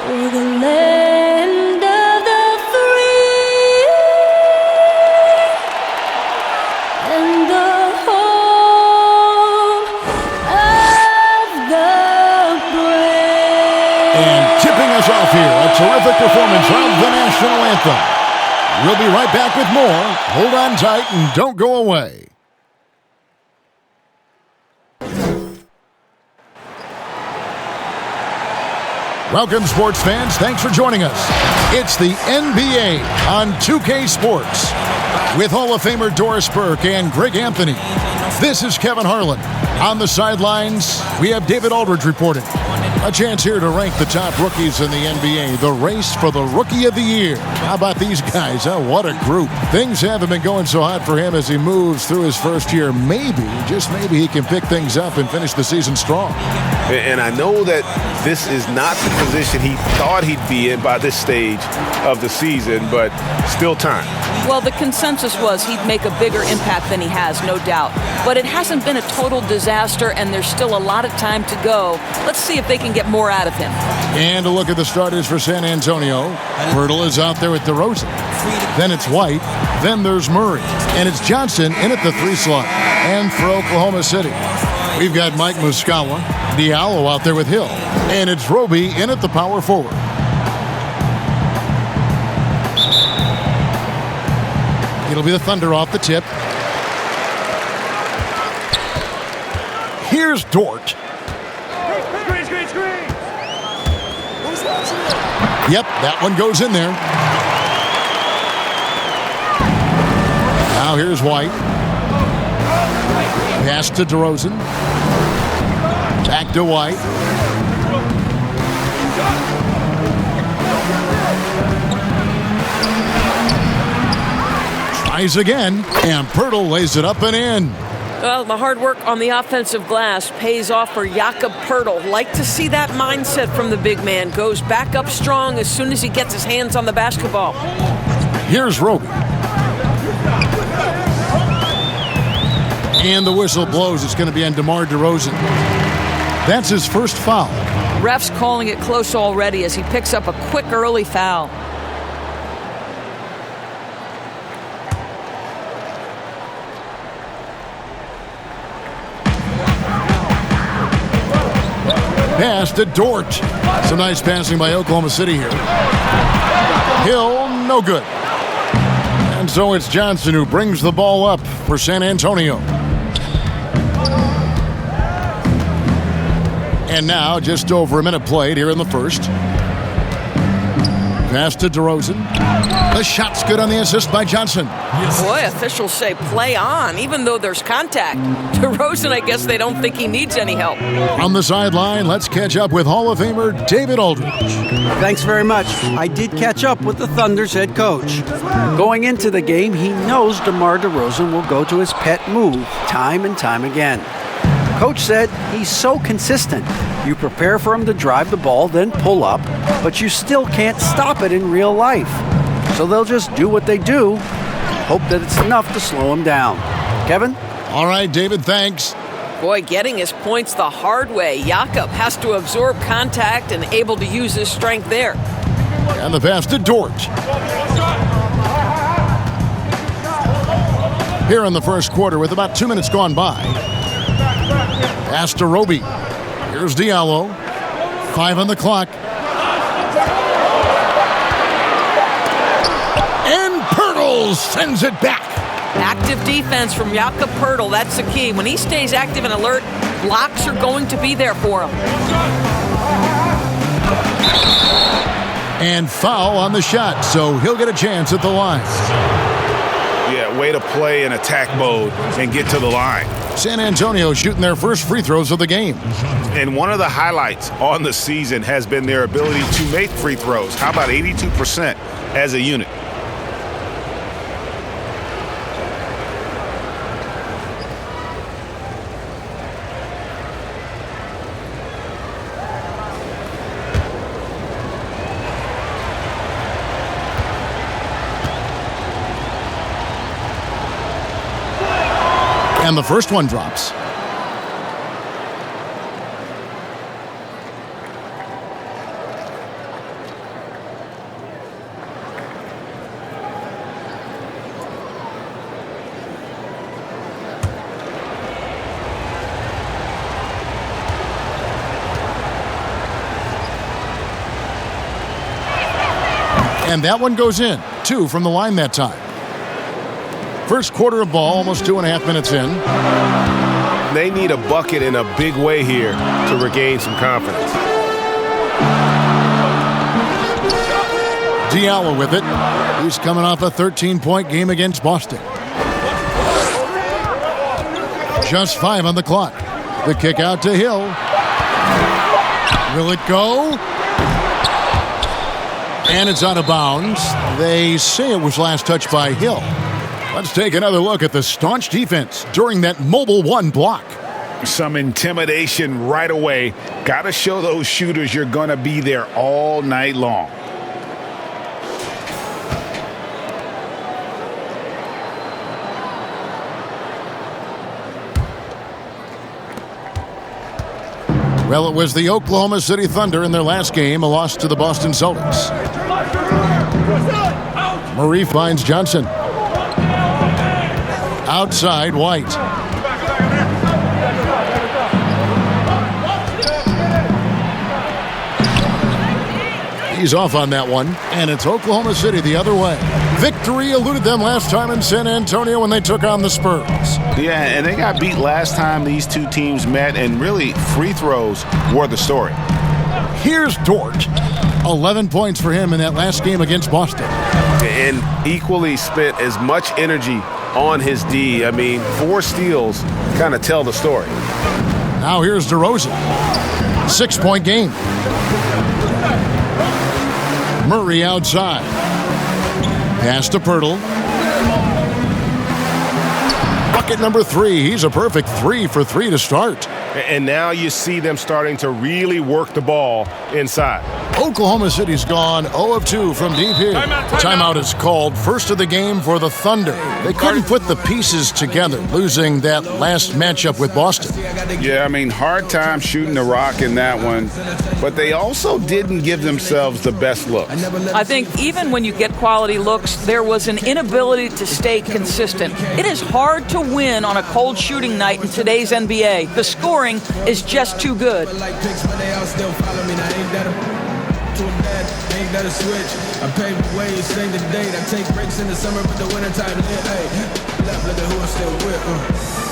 For the land of the free and the home of the brave. And tipping us off here, a terrific performance of the national anthem. We'll be right back with more. Hold on tight and don't go away. Welcome, sports fans. Thanks for joining us. It's the NBA on 2K Sports with Hall of Famer Doris Burke and Greg Anthony. This is Kevin Harlan. On the sidelines, we have David Aldridge reporting. A chance here to rank the top rookies in the NBA. The race for the Rookie of the Year. How about these guys? Huh? What a group. Things haven't been going so hot for him as he moves through his first year. Maybe, just maybe, he can pick things up and finish the season strong. And I know that this is not the position he thought he'd be in by this stage of the season, but still time. Well, the consensus was he'd make a bigger impact than he has, no doubt. But it hasn't been a total disaster, and there's still a lot of time to go. Let's see if they can get more out of him. And a look at the starters for San Antonio. Pirtle is out there with DeRozan. Then it's White. Then there's Murray. And it's Johnson in at the 3 slot. And for Oklahoma City, we've got Mike Muscala, Diallo out there with Hill. And it's Roby in at the power forward. It'll be the Thunder off the tip. Here's Dort. Screen. Yep, that one goes in there. Now here's White. Pass to DeRozan. Back to White. Tries again, and Pirtle lays it up and in. Well, the hard work on the offensive glass pays off for Jakob Pirtle. Like to see that mindset from the big man. Goes back up strong as soon as he gets his hands on the basketball. Here's Roby. And the whistle blows. It's going to be on DeMar DeRozan. That's his first foul. Ref's calling it close already as he picks up a quick early foul. Pass to Dort. Some nice passing by Oklahoma City here. Hill, no good. And so it's Johnson who brings the ball up for San Antonio. And now just over a minute played here in the first. Pass to DeRozan. The shot's good on the assist by Johnson. Boy, officials say play on, even though there's contact. DeRozan, I guess they don't think he needs any help. On the sideline, let's catch up with Hall of Famer David Aldridge. Thanks very much. I did catch up with the Thunder's head coach. Going into the game, he knows DeMar DeRozan will go to his pet move time and time again. Coach said he's so consistent. You prepare for him to drive the ball, then pull up, but you still can't stop it in real life. So they'll just do what they do, hope that it's enough to slow him down. Kevin? All right, David, thanks. Boy, getting his points the hard way. Jakob has to absorb contact and able to use his strength there. And the pass to Dort. Here in the first quarter with about 2 minutes gone by. Pass to Roby. Here's Diallo. 5 on the clock. And Pirtle sends it back. Active defense from Jakob Pirtle. That's the key. When he stays active and alert, blocks are going to be there for him. And foul on the shot, so he'll get a chance at the line. Yeah, way to play in attack mode and get to the line. San Antonio shooting their first free throws of the game. And one of the highlights on the season has been their ability to make free throws. How about 82% as a unit? And the first one drops. And that one goes in. 2 from the line that time. First quarter of ball, almost 2.5 minutes in. They need a bucket in a big way here to regain some confidence. Diallo with it. He's coming off a 13-point game against Boston. Just 5 on the clock. The kick out to Hill. Will it go? And it's out of bounds. They say it was last touched by Hill. Let's take another look at the staunch defense during that mobile 1 block. Some intimidation right away. Got to show those shooters you're going to be there all night long. Well, it was the Oklahoma City Thunder in their last game, a loss to the Boston Celtics. Murray finds Johnson. Outside, White. He's off on that one, and it's Oklahoma City the other way. Victory eluded them last time in San Antonio when they took on the Spurs. Yeah, and they got beat last time these two teams met, and really free throws were the story. Here's Dort. 11 points for him in that last game against Boston. And equally spent as much energy on his D. I mean, 4 steals kind of tell the story. Now here's DeRozan. 6-point game. Murray outside. Pass to Pirtle. Bucket number 3. He's a perfect 3 for 3 to start. And now you see them starting to really work the ball inside. Oklahoma City's gone 0 of 2 from deep here. Timeout is called. First of the game for the Thunder. They couldn't put the pieces together, losing that last matchup with Boston. Yeah, I mean, hard time shooting the rock in that one, but they also didn't give themselves the best looks. I think even when you get quality looks, there was an inability to stay consistent. It is hard to win on a cold shooting night in today's NBA. The scoring is just too good. Ain't that a switch? I pave the way, sing the date. I take breaks in the summer, but the winter time lit. Hey, left, look at who I'm still with.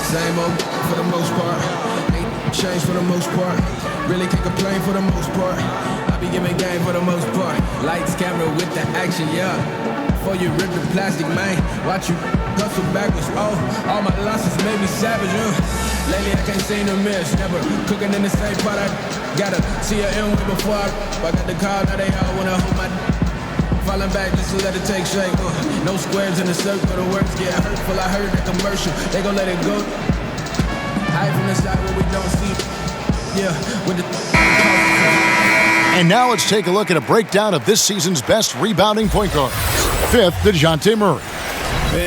Same old for the most part. Ain't changed for the most part. Really can't complain for the most part. I be giving game for the most part. Lights, camera with the action, yeah. Before you rip the plastic, man. Watch you hustle backwards. Oh, all my losses made me savage. Lately I can't seem to miss. Never cooking in the same pot. I gotta see her in way before I got the call. Now they all wanna hold my falling back just to let it take shape. No squares in the circle. The words get hurtful. I heard the commercial. They gon' let it go. Hide from the side where we don't see. Yeah, with the. And now let's take a look at a breakdown of this season's best rebounding point guards. 5th, DeJounte Murray.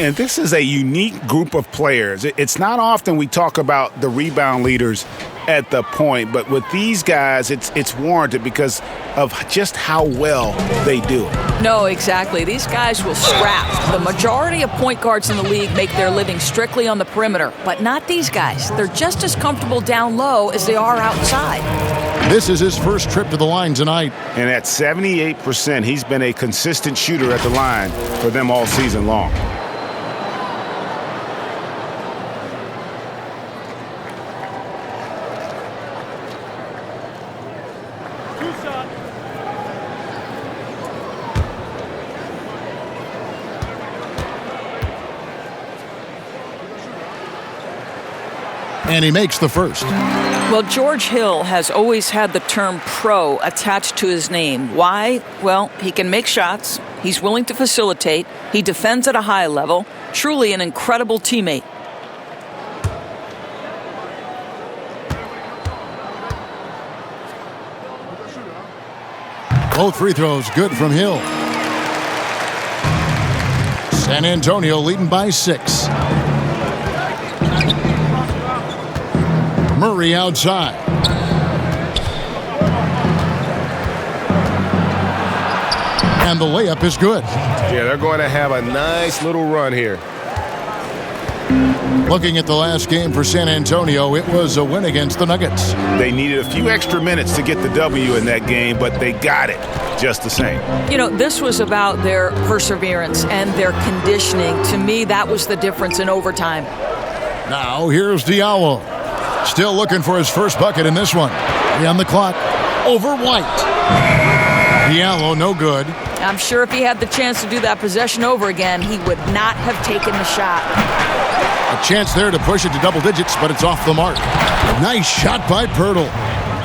And this is a unique group of players. It's not often we talk about the rebound leaders at the point, but with these guys, it's warranted because of just how well they do it. No, exactly. These guys will scrap. The majority of point guards in the league make their living strictly on the perimeter, but not these guys. They're just as comfortable down low as they are outside. This is his first trip to the line tonight. And at 78%, he's been a consistent shooter at the line for them all season long. And he makes the first. Well, George Hill has always had the term pro attached to his name. Why? Well, he can make shots. He's willing to facilitate. He defends at a high level. Truly an incredible teammate. Both free throws good from Hill. San Antonio leading by 6. Murray outside. And the layup is good. Yeah, they're going to have a nice little run here. Looking at the last game for San Antonio, it was a win against the Nuggets. They needed a few extra minutes to get the W in that game, but they got it just the same. You know, this was about their perseverance and their conditioning. To me, that was the difference in overtime. Now, here's Diallo. Still looking for his first bucket in this one. 3 on the clock. Over White. Diallo, no good. I'm sure if he had the chance to do that possession over again, he would not have taken the shot. A chance there to push it to double digits, but it's off the mark. Nice shot by Pirtle.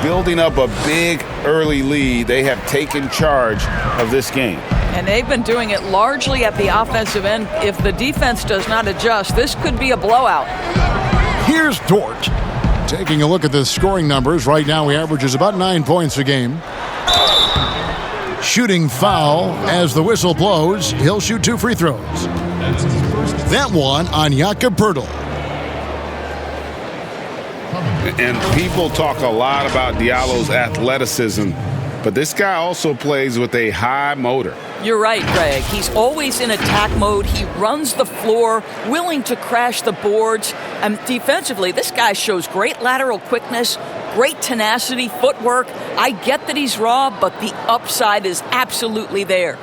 Building up a big early lead, they have taken charge of this game. And they've been doing it largely at the offensive end. If the defense does not adjust, this could be a blowout. Here's Dort. Taking a look at the scoring numbers, right now he averages about 9 points a game. Shooting foul as the whistle blows. He'll shoot 2 free throws. That one on Jakob Pirtle. And people talk a lot about Diallo's athleticism, but this guy also plays with a high motor. You're right, Greg. He's always in attack mode. He runs the floor, willing to crash the boards. And defensively, this guy shows great lateral quickness, great tenacity, footwork. I get that he's raw, but the upside is absolutely there.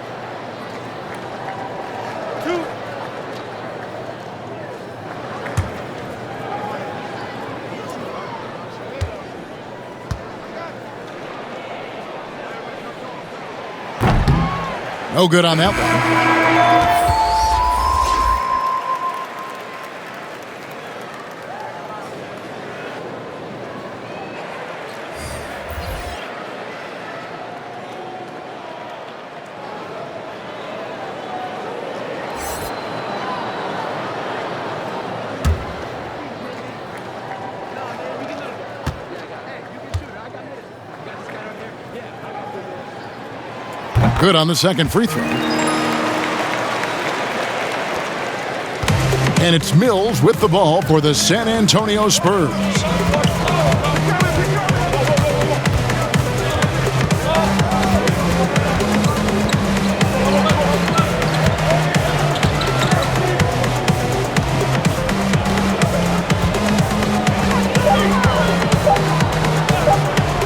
No good on that one. Good on the second free throw. And it's Mills with the ball for the San Antonio Spurs.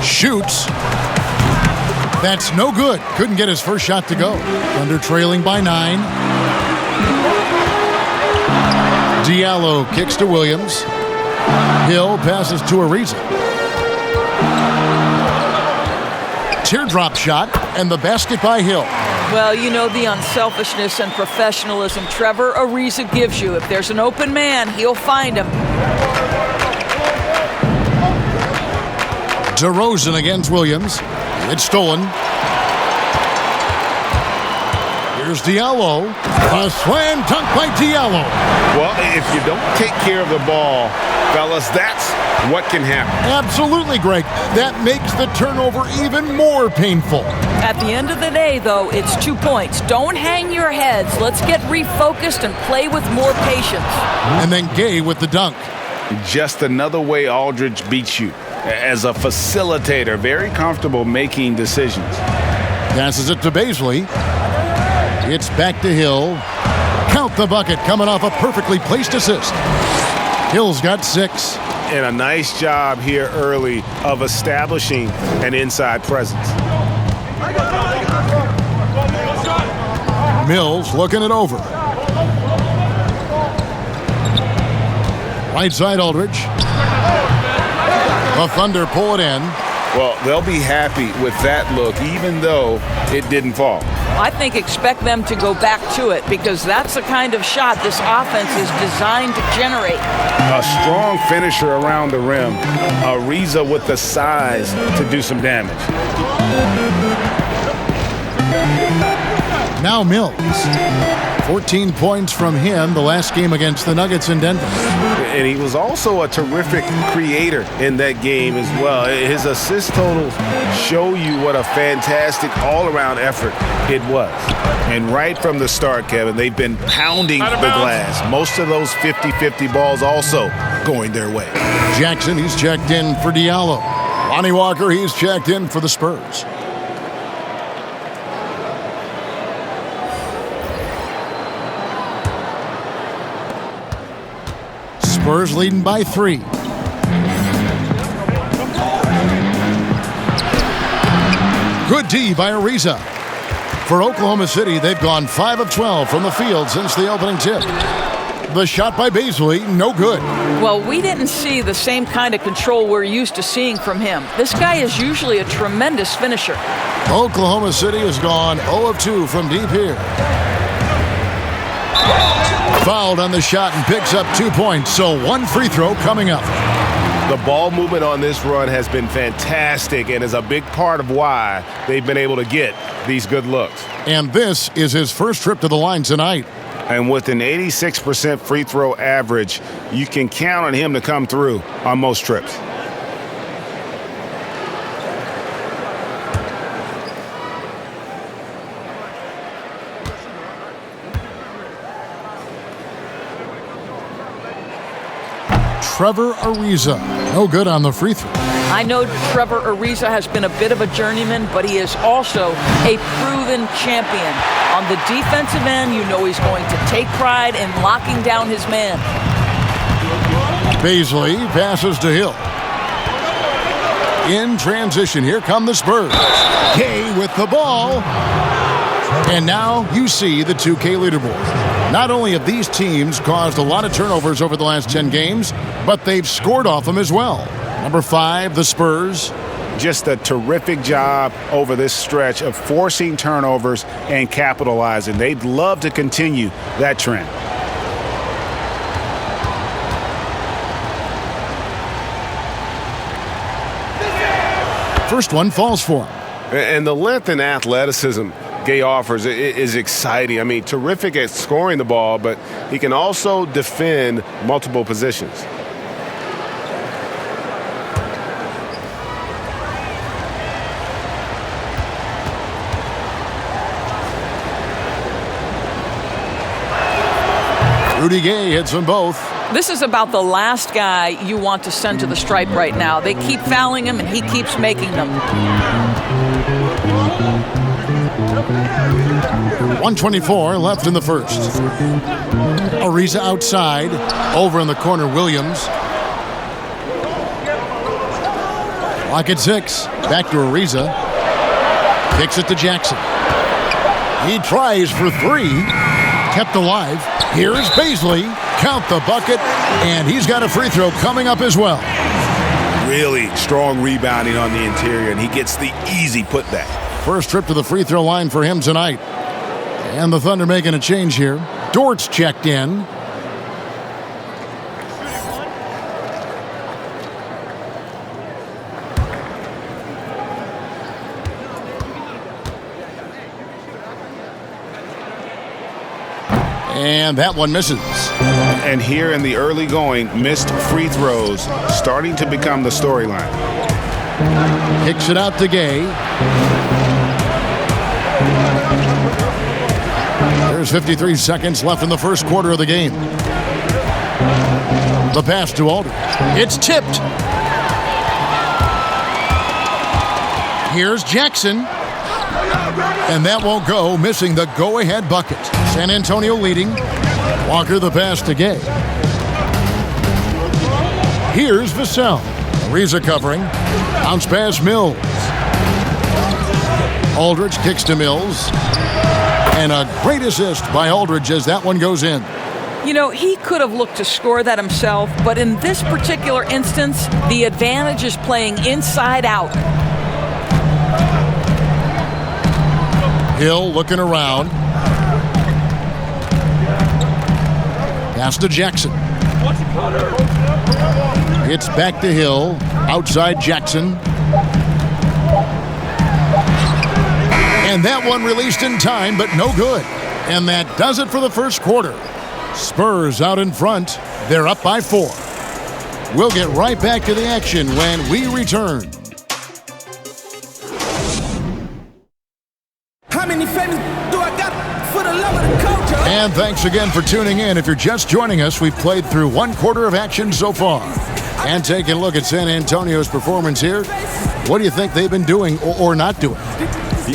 Shoots. That's no good. Couldn't get his first shot to go. Thunder trailing by 9. Diallo kicks to Williams. Hill passes to Ariza. Teardrop shot, and the basket by Hill. Well, you know the unselfishness and professionalism Trevor Ariza gives you. If there's an open man, he'll find him. DeRozan against Williams. It's stolen. Here's Diallo. A slam dunk by Diallo. Well, if you don't take care of the ball, fellas, that's what can happen. Absolutely, Greg. That makes the turnover even more painful. At the end of the day, though, it's 2 points. Don't hang your heads. Let's get refocused and play with more patience. And then Gay with the dunk. Just another way Aldridge beats you. As a facilitator, very comfortable making decisions. Passes it to Baisley. It's back to Hill. Count the bucket coming off a perfectly placed assist. Hill's got 6. And a nice job here early of establishing an inside presence. Mills looking it over. Right side Aldridge. The Thunder pull it in. Well, they'll be happy with that look, even though it didn't fall. I think expect them to go back to it because that's the kind of shot this offense is designed to generate. A strong finisher around the rim. Ariza with the size to do some damage. Now Mills. 14 points from him the last game against the Nuggets in Denver. And he was also a terrific creator in that game as well. His assist totals show you what a fantastic all-around effort it was. And right from the start, Kevin, they've been pounding the glass. Most of those 50-50 balls also going their way. Jackson, he's checked in for Diallo. Lonnie Walker, he's checked in for the Spurs. Spurs leading by 3. Good D by Ariza. For Oklahoma City, they've gone 5 of 12 from the field since the opening tip. The shot by Baisley, no good. Well, we didn't see the same kind of control we're used to seeing from him. This guy is usually a tremendous finisher. Oklahoma City has gone 0 of 2 from deep here. Fouled on the shot and picks up 2 points, so 1 free throw coming up. The ball movement on this run has been fantastic and is a big part of why they've been able to get these good looks. And this is his first trip to the line tonight. And with an 86% free throw average, you can count on him to come through on most trips. Trevor Ariza, no good on the free throw. I know Trevor Ariza has been a bit of a journeyman, but he is also a proven champion. On the defensive end, you know he's going to take pride in locking down his man. Baisley passes to Hill. In transition, here come the Spurs. Gay with the ball. And now you see the 2K leaderboard. Not only have these teams caused a lot of turnovers over the last 10 games, but they've scored off them as well. Number 5, the Spurs. Just a terrific job over this stretch of forcing turnovers and capitalizing. They'd love to continue that trend. First one falls for him. And the length and athleticism Gay offers is exciting. I mean, terrific at scoring the ball, but he can also defend multiple positions. Rudy Gay hits them both. This is about the last guy you want to send to the stripe right now. They keep fouling him, and he keeps making them. 1:24 left in the first. Ariza outside. Over in the corner, Williams. Clock at 6. Back to Ariza. Kicks it to Jackson. He tries for 3. Kept alive. Here's Baisley. Count the bucket. And he's got a free throw coming up as well. Really strong rebounding on the interior, and he gets the easy putback. First trip to the free throw line for him tonight. And the Thunder making a change here. Dort's checked in. And that one misses. And here in the early going, missed free throws starting to become the storyline. Kicks it out to Gay. There's 53 seconds left in the first quarter of the game. The pass to Aldridge. It's tipped. Here's Jackson. And that won't go, missing the go-ahead bucket. San Antonio leading. Walker the pass to Gay. Here's Vassell. Ariza covering. Bounce pass Mills. Aldridge kicks to Mills. And a great assist by Aldridge as that one goes in. You know, he could have looked to score that himself, but in this particular instance, the advantage is playing inside out. Hill looking around. Pass to Jackson. It's back to Hill. Outside Jackson. And that one released in time, but no good. And that does it for the first quarter. Spurs out in front. They're up by 4. We'll get right back to the action when we return. How many favors do I got for the love of the culture? And thanks again for tuning in. If you're just joining us, we've played through 1 quarter of action so far. And taking a look at San Antonio's performance here. What do you think they've been doing or not doing?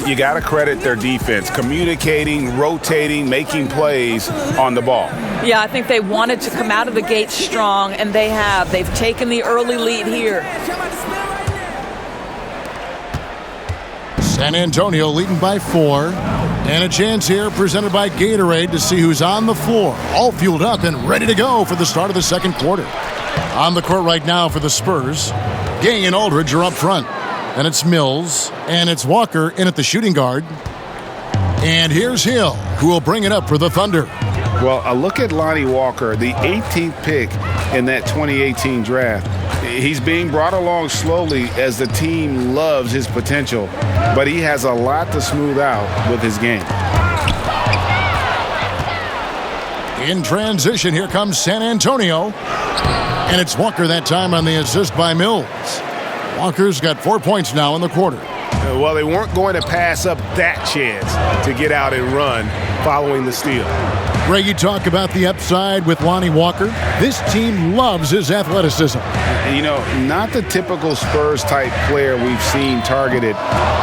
You got to credit their defense, communicating, rotating, making plays on the ball. Yeah, I think they wanted to come out of the gate strong, and they have. They've taken the early lead here. San Antonio leading by 4. And a chance here presented by Gatorade to see who's on the floor. All fueled up and ready to go for the start of the second quarter. On the court right now for the Spurs, Gay and Aldridge are up front. And it's Mills, and it's Walker in at the shooting guard. And here's Hill, who will bring it up for the Thunder. Well, a look at Lonnie Walker, the 18th pick in that 2018 draft. He's being brought along slowly as the team loves his potential, but he has a lot to smooth out with his game. In transition, here comes San Antonio. And it's Walker that time on the assist by Mills. Walker's got 4 points now in the quarter. Well, they weren't going to pass up that chance to get out and run following the steal. Ray, you talk about the upside with Lonnie Walker. This team loves his athleticism. You know, not the typical Spurs-type player we've seen targeted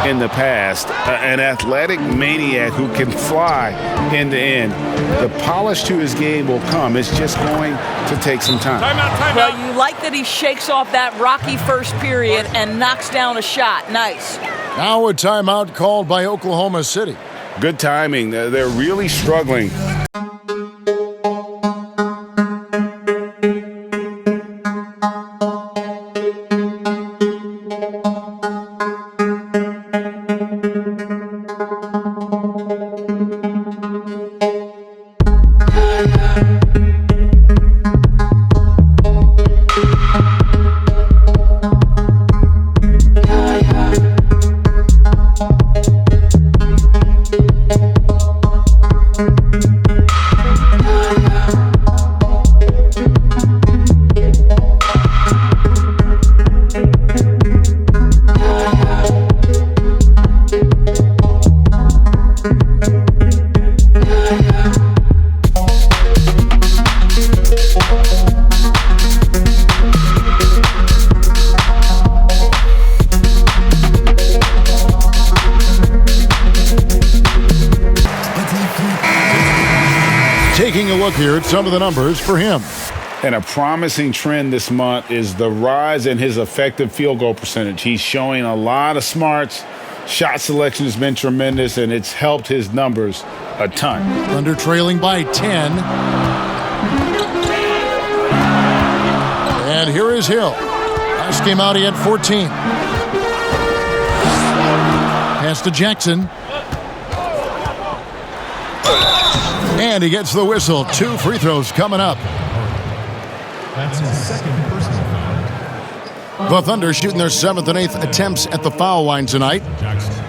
in the past. An athletic maniac who can fly end to end. The polish to his game will come. It's just going to take some time. Well, you like that he shakes off that rocky first period and knocks down a shot. Nice. Now a timeout called by Oklahoma City. Good timing. They're really struggling. Taking a look here at some of the numbers for him. And a promising trend this month is the rise in his effective field goal percentage. He's showing a lot of smarts. Shot selection has been tremendous, and it's helped his numbers a ton. Thunder trailing by 10. And here is Hill. Last game out, he had 14. Pass to Jackson. And he gets the whistle. 2 free throws coming up. That's his second personal foul. The Thunder shooting their 7th and 8th attempts at the foul line tonight. Jackson.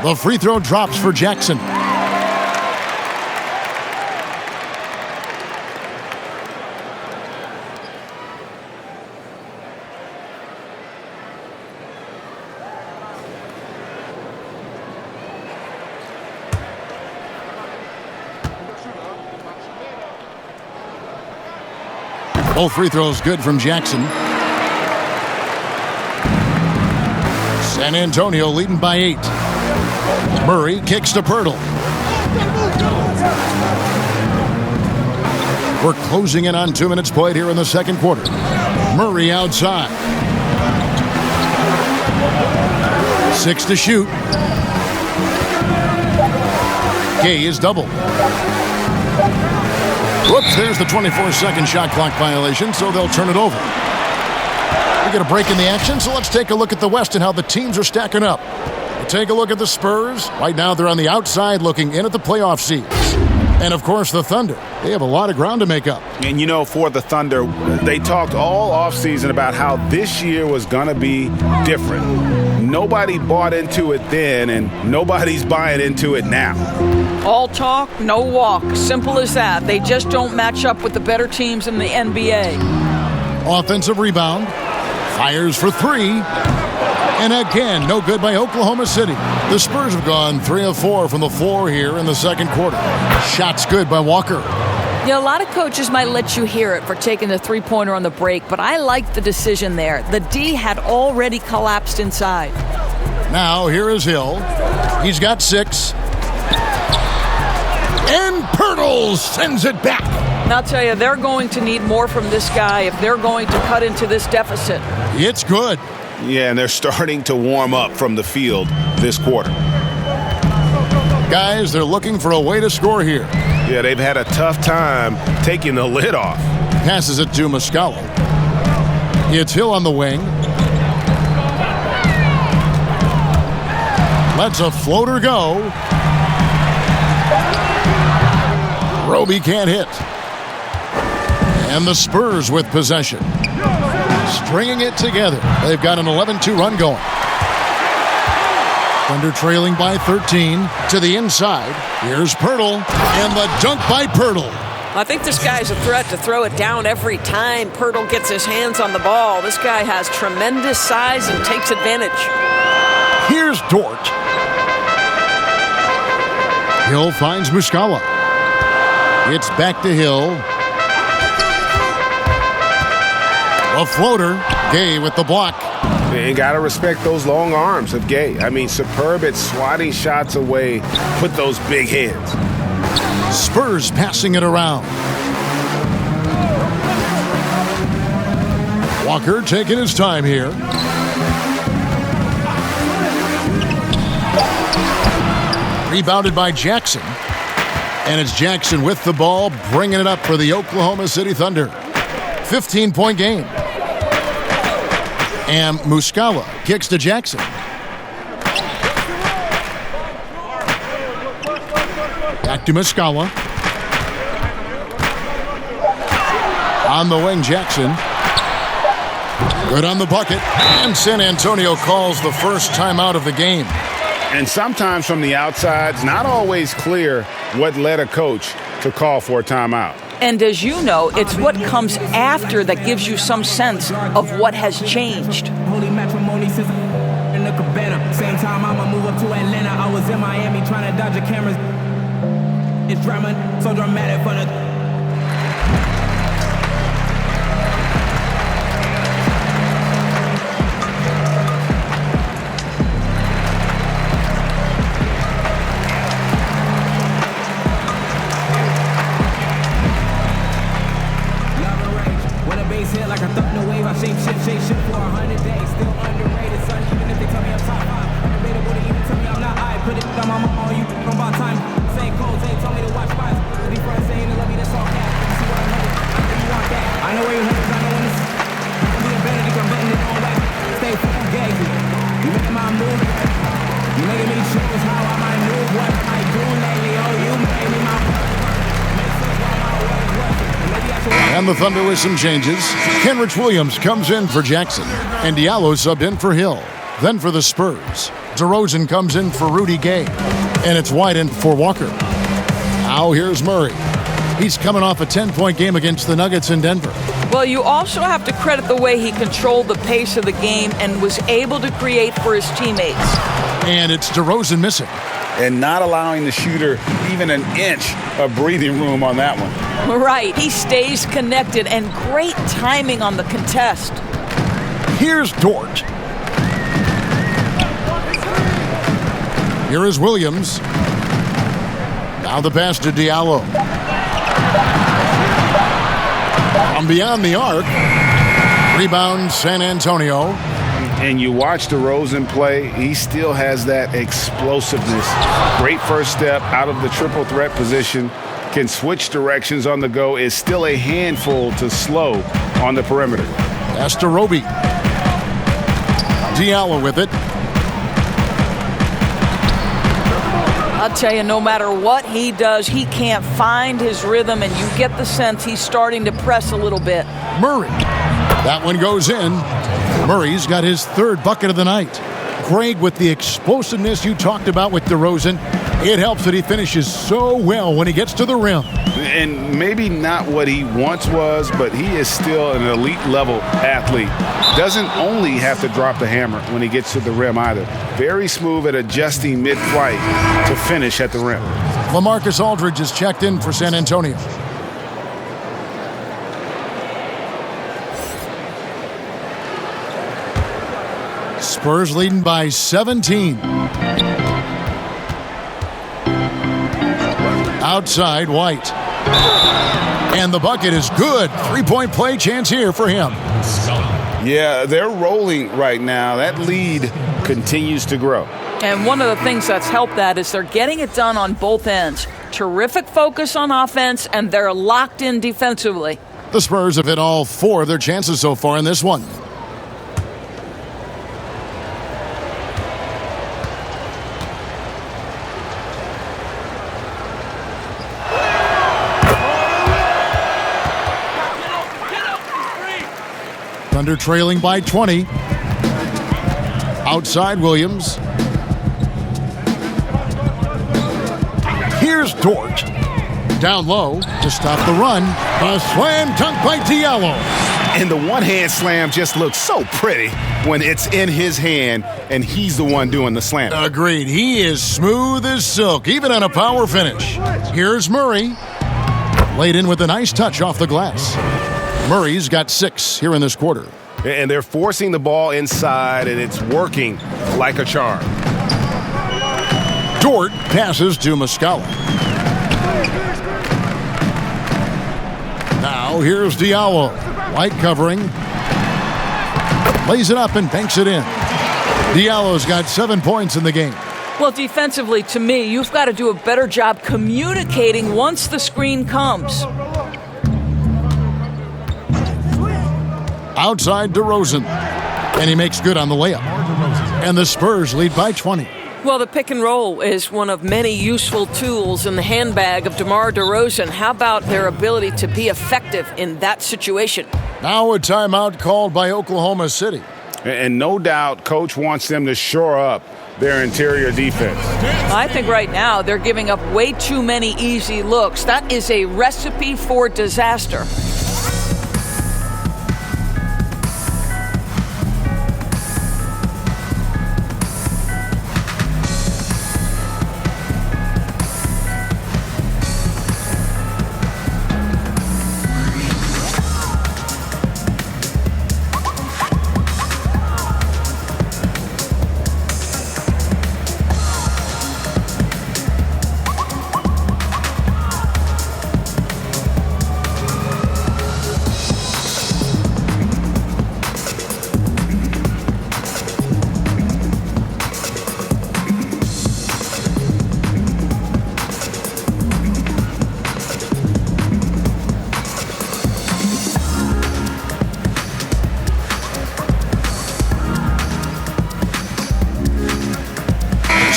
The free throw drops for Jackson. Both free throws good from Jackson. San Antonio leading by 8. Murray kicks to Pirtle. We're closing in on 2 minutes played here in the second quarter. Murray outside. 6 to shoot. Gay is double. Whoops, there's the 24-second shot clock violation, so they'll turn it over. We get a break in the action, so let's take a look at the West and how the teams are stacking up. We'll take a look at the Spurs. Right now, they're on the outside looking in at the playoff seeds. And, of course, the Thunder. They have a lot of ground to make up. And, you know, for the Thunder, they talked all offseason about how this year was going to be different. nobody bought into it then, and nobody's buying into it now. All talk, no walk. Simple as that. They just don't match up with the better teams in the NBA. Offensive rebound. Fires for three. And again, no good by Oklahoma City. The Spurs have gone 3 of 4 from the floor here in the second quarter. Shots good by Walker. Yeah, a lot of coaches might let you hear it for taking the three-pointer on the break, but I liked the decision there. The D had already collapsed inside. Now here is Hill. He's got 6. And Pirtle sends it back. And I'll tell you, they're going to need more from this guy if they're going to cut into this deficit. It's good. Yeah, and they're starting to warm up from the field this quarter. Guys, they're looking for a way to score here. Yeah, they've had a tough time taking the lid off. Passes it to Muscala. It's Hill on the wing. Lets a floater go. Roby can't hit. And the Spurs with possession. Stringing it together. They've got an 11-2 run going. Thunder trailing by 13 to the inside. Here's Pirtle, and the dunk by Pirtle. I think this guy's a threat to throw it down every time Pirtle gets his hands on the ball. This guy has tremendous size and takes advantage. Here's Dort. Hill finds Muscala. It's back to Hill. A floater. Gay with the block. You got to respect those long arms of Gay. I mean, superb at swatting shots away with those big hands. Spurs passing it around. Walker taking his time here. Rebounded by Jackson. And it's Jackson with the ball, bringing it up for the Oklahoma City Thunder. 15-point game. And Muscala kicks to Jackson. Back to Muscala. On the wing, Jackson. Good on the bucket. And San Antonio calls the first timeout of the game. And sometimes from the outside, it's not always clear what led a coach to call for a timeout. And as you know, it's what comes after that gives you some sense of what has changed. Holy matrimony since in the cabana. Same time I'ma move up to Atlanta. I was in Miami trying to dodge the cameras. It's drama, so dramatic for the. Shake shit for 100 days, still underrated, son. Even if they tell me I'm top 5, underrated wouldn't even tell me I'm not high. Put it on my mama, you from about time. Same codes, they told me to watch spies. Be friends saying to love me, that's all cat. You see what I'm headed? I know you want that. I know where you're headed, I know when it's. I'm being better, I'm betting it on wax. Stay fucking gay. You making my move. You making me choose how I might move. What am I doing lately? Oh, you made me my. And the Thunder with some changes. Kenrich Williams comes in for Jackson. And Diallo subbed in for Hill. Then for the Spurs, DeRozan comes in for Rudy Gay. And it's Wyden for Walker. Now here's Murray. He's coming off a 10-point game against the Nuggets in Denver. Well, you also have to credit the way he controlled the pace of the game and was able to create for his teammates. And it's DeRozan missing. And not allowing the shooter even an inch of breathing room on that one. Right. He stays connected and great timing on the contest. Here's Dort. Here is Williams. Now the pass to Diallo. From beyond the arc. Rebound San Antonio. And you watch DeRozan play, he still has that explosiveness. Great first step out of the triple threat position. Can switch directions on the go. Is still a handful to slow on the perimeter. That's to Roby. Diallo with it. I'll tell you, no matter what he does, he can't find his rhythm, and you get the sense he's starting to press a little bit. Murray. That one goes in. Murray's got his third bucket of the night. Greg, with the explosiveness you talked about with DeRozan, it helps that he finishes so well when he gets to the rim. And maybe not what he once was, but he is still an elite level athlete. Doesn't only have to drop the hammer when he gets to the rim either. Very smooth at adjusting mid-flight to finish at the rim. LaMarcus Aldridge is checked in for San Antonio. Spurs leading by 17. Outside, White. And the bucket is good. Three-point play chance here for him. Yeah, they're rolling right now. That lead continues to grow. And one of the things that's helped that is they're getting it done on both ends. Terrific focus on offense, and they're locked in defensively. The Spurs have hit all 4 of their chances so far in this one. Thunder trailing by 20. Outside, Williams. Here's Dort. Down low to stop the run. A slam dunk by Diallo. And the one-hand slam just looks so pretty when it's in his hand and he's the one doing the slam. Agreed. He is smooth as silk, even on a power finish. Here's Murray. Laid in with a nice touch off the glass. Murray's got 6 here in this quarter. And they're forcing the ball inside, and it's working like a charm. Dort passes to Muscala. Now here's Diallo. White covering. Lays it up and banks it in. Diallo's got 7 points in the game. Well, defensively, to me, you've got to do a better job communicating once the screen comes. Outside DeRozan. And he makes good on the layup. And the Spurs lead by 20. Well, the pick and roll is one of many useful tools in the handbag of DeMar DeRozan. How about their ability to be effective in that situation? Now a timeout called by Oklahoma City. And no doubt, Coach wants them to shore up their interior defense. I think right now they're giving up way too many easy looks. That is a recipe for disaster.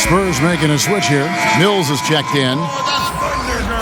Spurs making a switch here. Mills is checked in.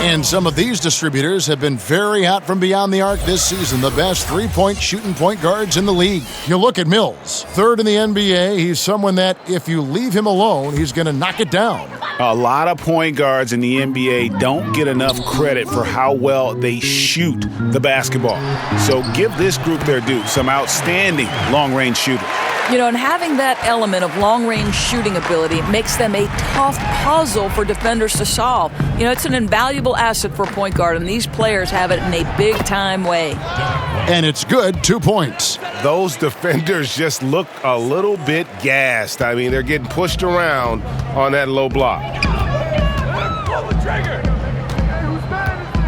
And some of these distributors have been very hot from beyond the arc this season. The best three-point shooting point guards in the league. You look at Mills, 3rd in the NBA. He's someone that if you leave him alone, he's going to knock it down. A lot of point guards in the NBA don't get enough credit for how well they shoot the basketball. So give this group their due. Some outstanding long-range shooters. You know, and having that element of long-range shooting ability makes them a tough puzzle for defenders to solve. You know, it's an invaluable asset for a point guard, and these players have it in a big-time way. And it's good, 2 points. Those defenders just look a little bit gassed. I mean, they're getting pushed around on that low block.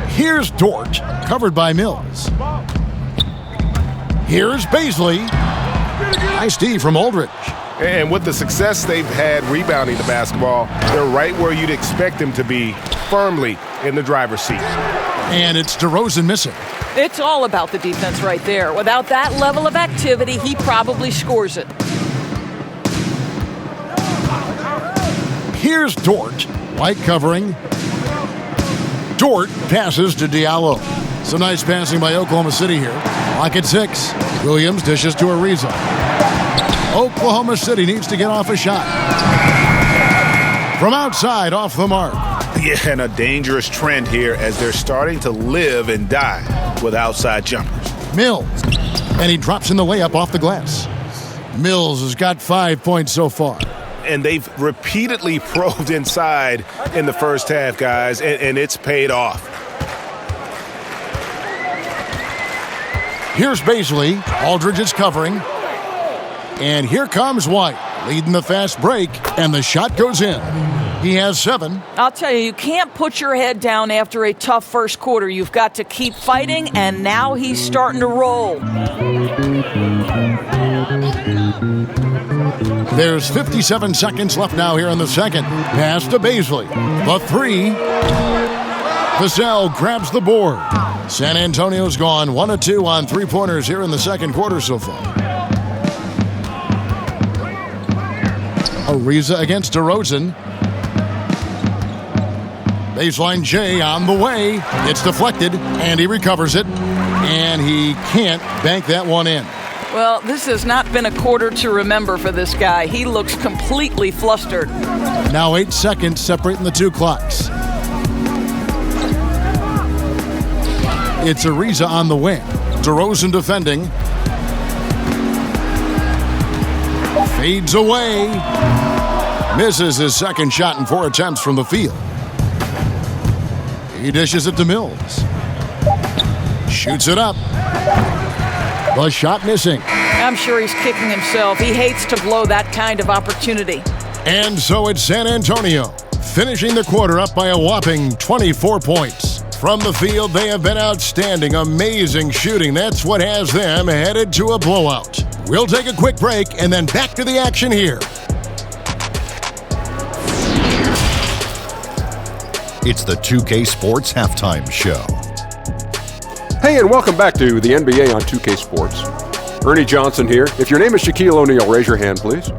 Here's Dort, covered by Mills. Here's Baisley. Nice D from Aldridge. And with the success they've had rebounding the basketball, they're right where you'd expect them to be, firmly in the driver's seat. And it's DeRozan missing. It's all about the defense right there. Without that level of activity, he probably scores it. Here's Dort. White covering. Dort passes to Diallo. Some nice passing by Oklahoma City here. Lock at 6. Williams dishes to Ariza. Oklahoma City needs to get off a shot. From outside, off the mark. Yeah, and a dangerous trend here as they're starting to live and die with outside jumpers. Mills. And he drops in the layup off the glass. Mills has got 5 points so far. And they've repeatedly probed inside in the first half, guys, and it's paid off. Here's Baisley. Aldridge is covering. And here comes White, leading the fast break, and the shot goes in. He has 7. I'll tell you, you can't put your head down after a tough first quarter. You've got to keep fighting, and now he's starting to roll. There's 57 seconds left now here in the second. Pass to Baisley. The 3. Vassell grabs the board. San Antonio's gone 1 of 2 on three-pointers here in the second quarter so far. Ariza against DeRozan. Baseline J on the way. It's deflected, and he recovers it. And he can't bank that one in. Well, this has not been a quarter to remember for this guy. He looks completely flustered. Now 8 seconds separating the two clocks. It's Ariza on the wing. DeRozan defending. Fades away. Misses his second shot in 4 attempts from the field. He dishes it to Mills. Shoots it up. The shot missing. I'm sure he's kicking himself. He hates to blow that kind of opportunity. And so it's San Antonio, finishing the quarter up by a whopping 24 points. From the field, they have been outstanding, amazing shooting. That's what has them headed to a blowout. We'll take a quick break and then back to the action here. It's the 2K Sports Halftime Show. Hey, and welcome back to the NBA on 2K Sports. Ernie Johnson here. If your name is Shaquille O'Neal, raise your hand, please.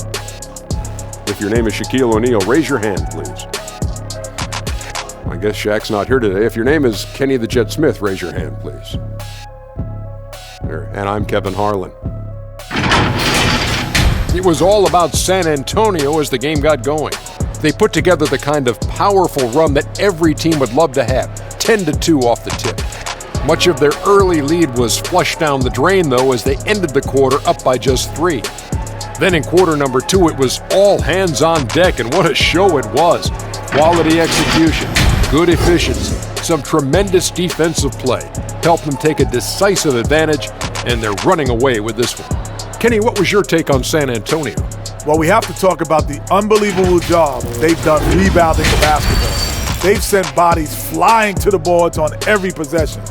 If your name is Shaquille O'Neal, raise your hand, please. I guess Shaq's not here today. If your name is Kenny the Jet Smith, raise your hand, please. There. And I'm Kevin Harlan. It was all about San Antonio as the game got going. They put together the kind of powerful run that every team would love to have, 10-2 off the tip. Much of their early lead was flushed down the drain, though, as they ended the quarter up by just 3. Then in quarter number 2, it was all hands on deck, and what a show it was. Quality execution, good efficiency, some tremendous defensive play helped them take a decisive advantage, and they're running away with this one. Kenny, what was your take on San Antonio? Well, we have to talk about the unbelievable job they've done rebounding the basketball. They've sent bodies flying to the boards on every possession.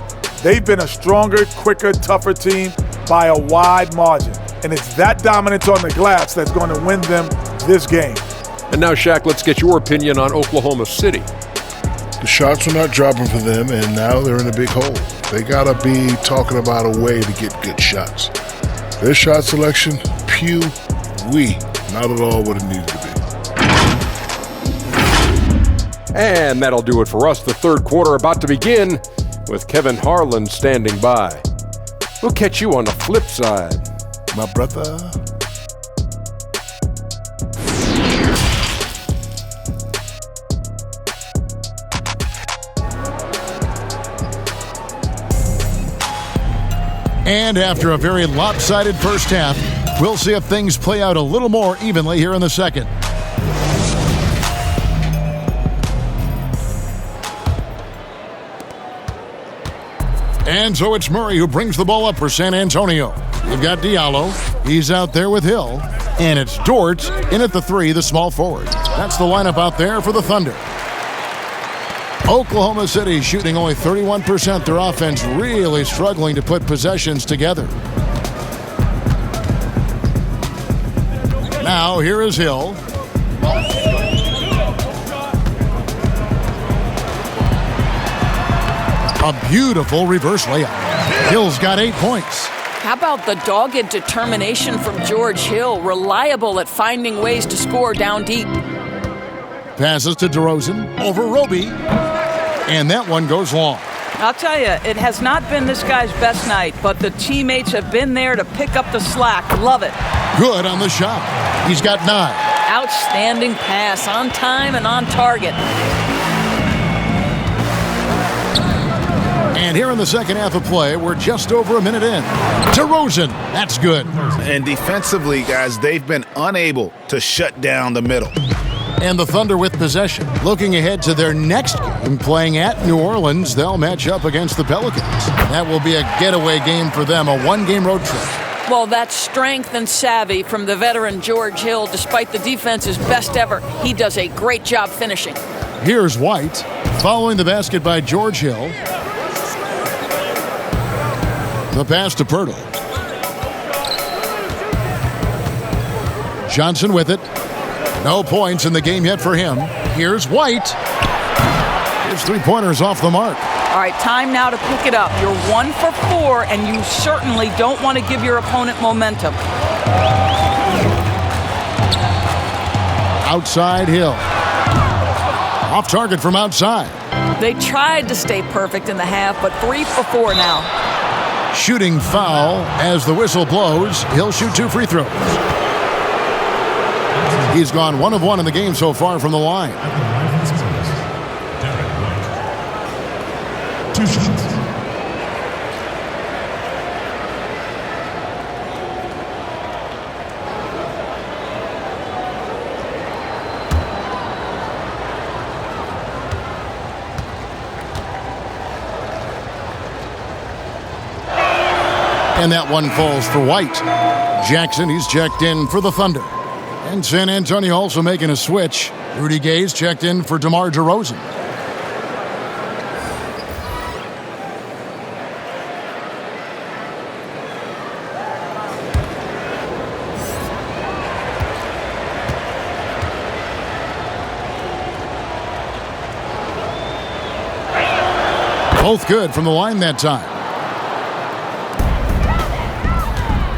They've been a stronger, quicker, tougher team by a wide margin. And it's that dominance on the glass that's going to win them this game. And now, Shaq, let's get your opinion on Oklahoma City. The shots are not dropping for them, and now they're in a big hole. They got to be talking about a way to get good shots. Their shot selection, not at all what it needed to be. And that'll do it for us. The third quarter about to begin with Kevin Harlan standing by. We'll catch you on the flip side, my brother. And after a very lopsided first half, we'll see if things play out a little more evenly here in the second. And so it's Murray who brings the ball up for San Antonio. You've got Diallo. He's out there with Hill. And it's Dort in at the 3, the small forward. That's the lineup out there for the Thunder. Oklahoma City shooting only 31%. Their offense really struggling to put possessions together. Now here is Hill. A beautiful reverse layup. Hill's got 8 points. How about the dogged determination from George Hill, reliable at finding ways to score down deep. Passes to DeRozan over Roby, and that one goes long. I'll tell you, it has not been this guy's best night, but the teammates have been there to pick up the slack. Love it. Good on the shot. He's got 9. Outstanding pass, on time and on target. And here in the second half of play, we're just over a minute in. DeRozan, that's good. And defensively, guys, they've been unable to shut down the middle. And the Thunder with possession. Looking ahead to their next game, playing at New Orleans, they'll match up against the Pelicans. That will be a getaway game for them, a one-game road trip. Well, that's strength and savvy from the veteran George Hill. Despite the defense's best ever, he does a great job finishing. Here's White, following the basket by George Hill. The pass to Pirtle. Johnson with it. No points in the game yet for him. Here's White. His three-pointers off the mark. All right, time now to pick it up. You're 1 for 4, and you certainly don't want to give your opponent momentum. Outside Hill. Off target from outside. They tried to stay perfect in the half, but 3 for 4 now. Shooting foul as the whistle blows. He'll shoot 2 free throws. He's gone 1 of 1 in the game so far from the line. 2 shots. And that one falls for White. Jackson, he's checked in for the Thunder. And San Antonio also making a switch. Rudy Gay's checked in for DeMar DeRozan. Both good from the line that time.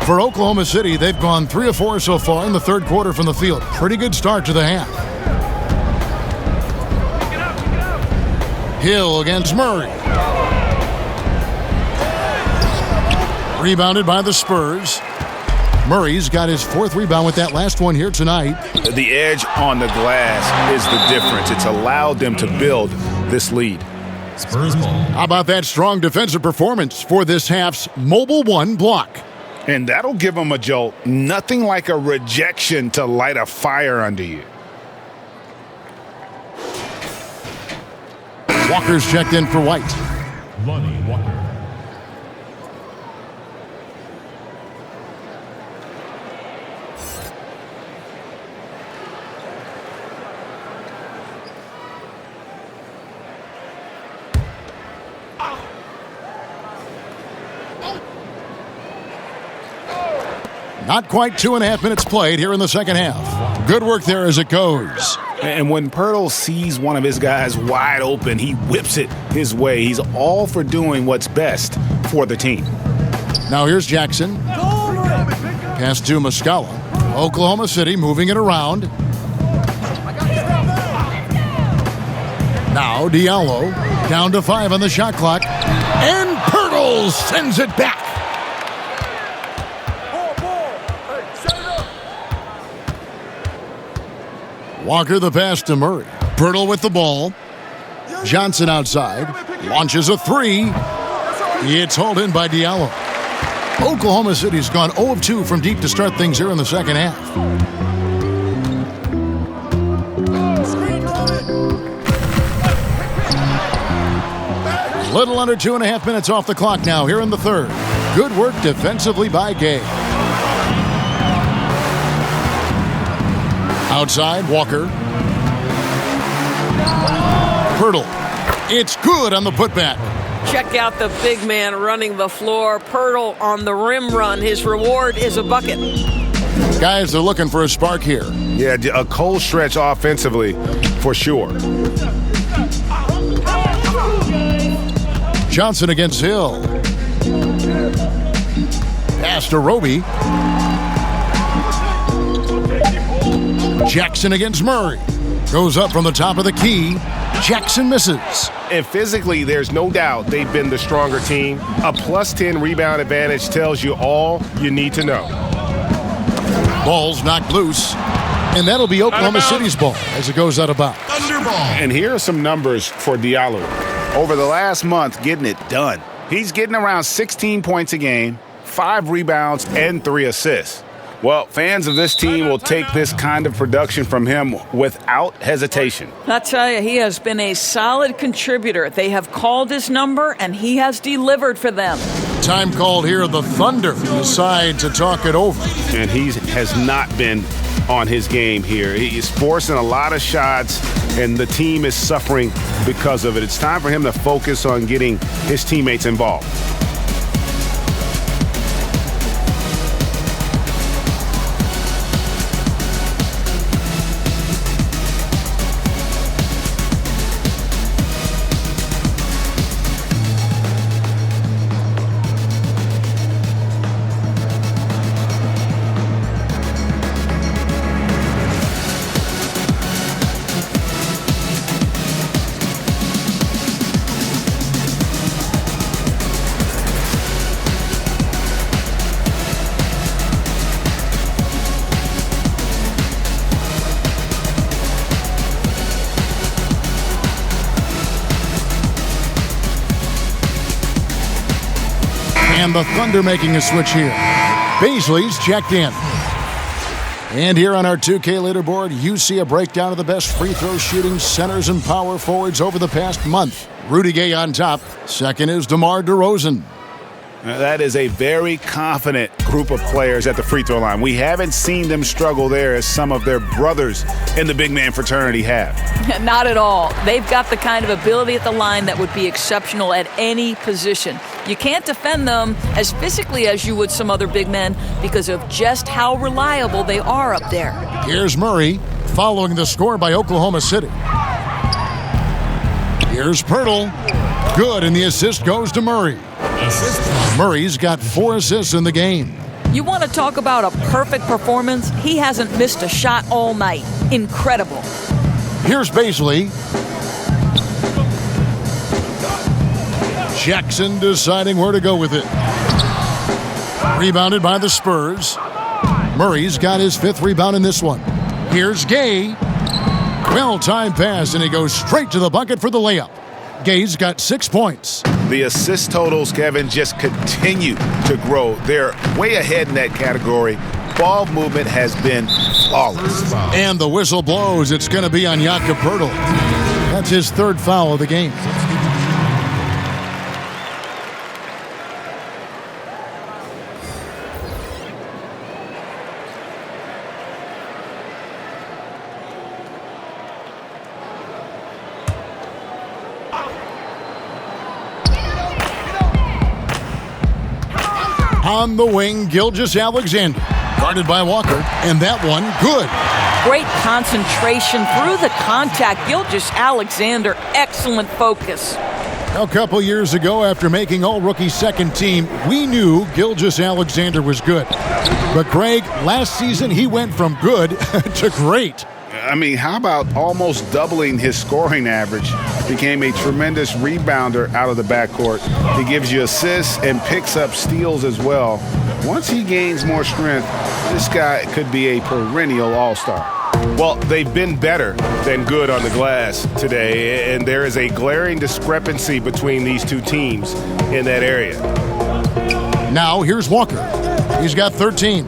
For Oklahoma City, they've gone 3 of 4 so far in the third quarter from the field. Pretty good start to the half. Hill against Murray. Rebounded by the Spurs. Murray's got his 4th rebound with that last one here tonight. The edge on the glass is the difference. It's allowed them to build this lead. Spurs ball. How about that strong defensive performance for this half's Mobile 1 block? And that'll give them a jolt. Nothing like a rejection to light a fire under you. Walker's checked in for White. Lonnie Walker. Not quite 2.5 minutes played here in the second half. Good work there as it goes. And when Pirtle sees one of his guys wide open, he whips it his way. He's all for doing what's best for the team. Now here's Jackson. Pass to Muscala. Oklahoma City moving it around. Now Diallo down to 5 on the shot clock. And Pirtle sends it back. Walker the pass to Murray. Pirtle with the ball. Johnson outside. Launches a 3. It's hauled in by Diallo. Oklahoma City's gone 0 of 2 from deep to start things here in the second half. Little under 2.5 minutes off the clock now here in the third. Good work defensively by Gay. Outside, Walker. Pirtle. It's good on the putback. Check out the big man running the floor. Pirtle on the rim run. His reward is a bucket. Guys are looking for a spark here. Yeah, a cold stretch offensively for sure. Johnson against Hill. Pass to Roby. Jackson against Murray. Goes up from the top of the key. Jackson misses. And physically, there's no doubt they've been the stronger team. A +10 rebound advantage tells you all you need to know. Ball's knocked loose. And that'll be Oklahoma City's ball as it goes out of bounds. And here are some numbers for Diallo. Over the last month, getting it done. He's getting around 16 points a game, 5 rebounds, and 3 assists. Well, fans of this team will take this kind of production from him without hesitation. I tell you, he has been a solid contributor. They have called his number, and he has delivered for them. Time called here. The Thunder decide to talk it over. And he has not been on his game here. He's forcing a lot of shots, and the team is suffering because of it. It's time for him to focus on getting his teammates involved. And the Thunder making a switch here. Baisley's checked in. And here on our 2K leaderboard, you see a breakdown of the best free throw shooting centers and power forwards over the past month. Rudy Gay on top. Second is DeMar DeRozan. That is a very confident group of players at the free throw line. We haven't seen them struggle there as some of their brothers in the big man fraternity have. Not at all. They've got the kind of ability at the line that would be exceptional at any position. You can't defend them as physically as you would some other big men because of just how reliable they are up there. Here's Murray following the score by Oklahoma City. Here's Pirtle. Good, and the assist goes to Murray. Murray's got 4 assists in the game. You want to talk about a perfect performance? He hasn't missed a shot all night. Incredible. Here's Baisley. Jackson deciding where to go with it. Rebounded by the Spurs. Murray's got his 5th rebound in this one. Here's Gay. Well-timed pass, and he goes straight to the bucket for the layup. Gay's got 6 points. The assist totals, Kevin, just continue to grow. They're way ahead in that category. Ball movement has been flawless. And the whistle blows. It's going to be on Jakob Poeltl. That's his 3rd foul of the game. On the wing, Gilgeous-Alexander. Guarded by Walker, and that one, good. Great concentration through the contact. Gilgeous-Alexander, excellent focus. A couple years ago, after making all-rookie 2nd team, we knew Gilgeous-Alexander was good. But, Greg, last season he went from good to great. I mean, how about almost doubling his scoring average? Became a tremendous rebounder out of the backcourt. He gives you assists and picks up steals as well. Once he gains more strength, this guy could be a perennial all-star. Well, they've been better than good on the glass today, and there is a glaring discrepancy between these two teams in that area. Now, here's Walker. He's got 13.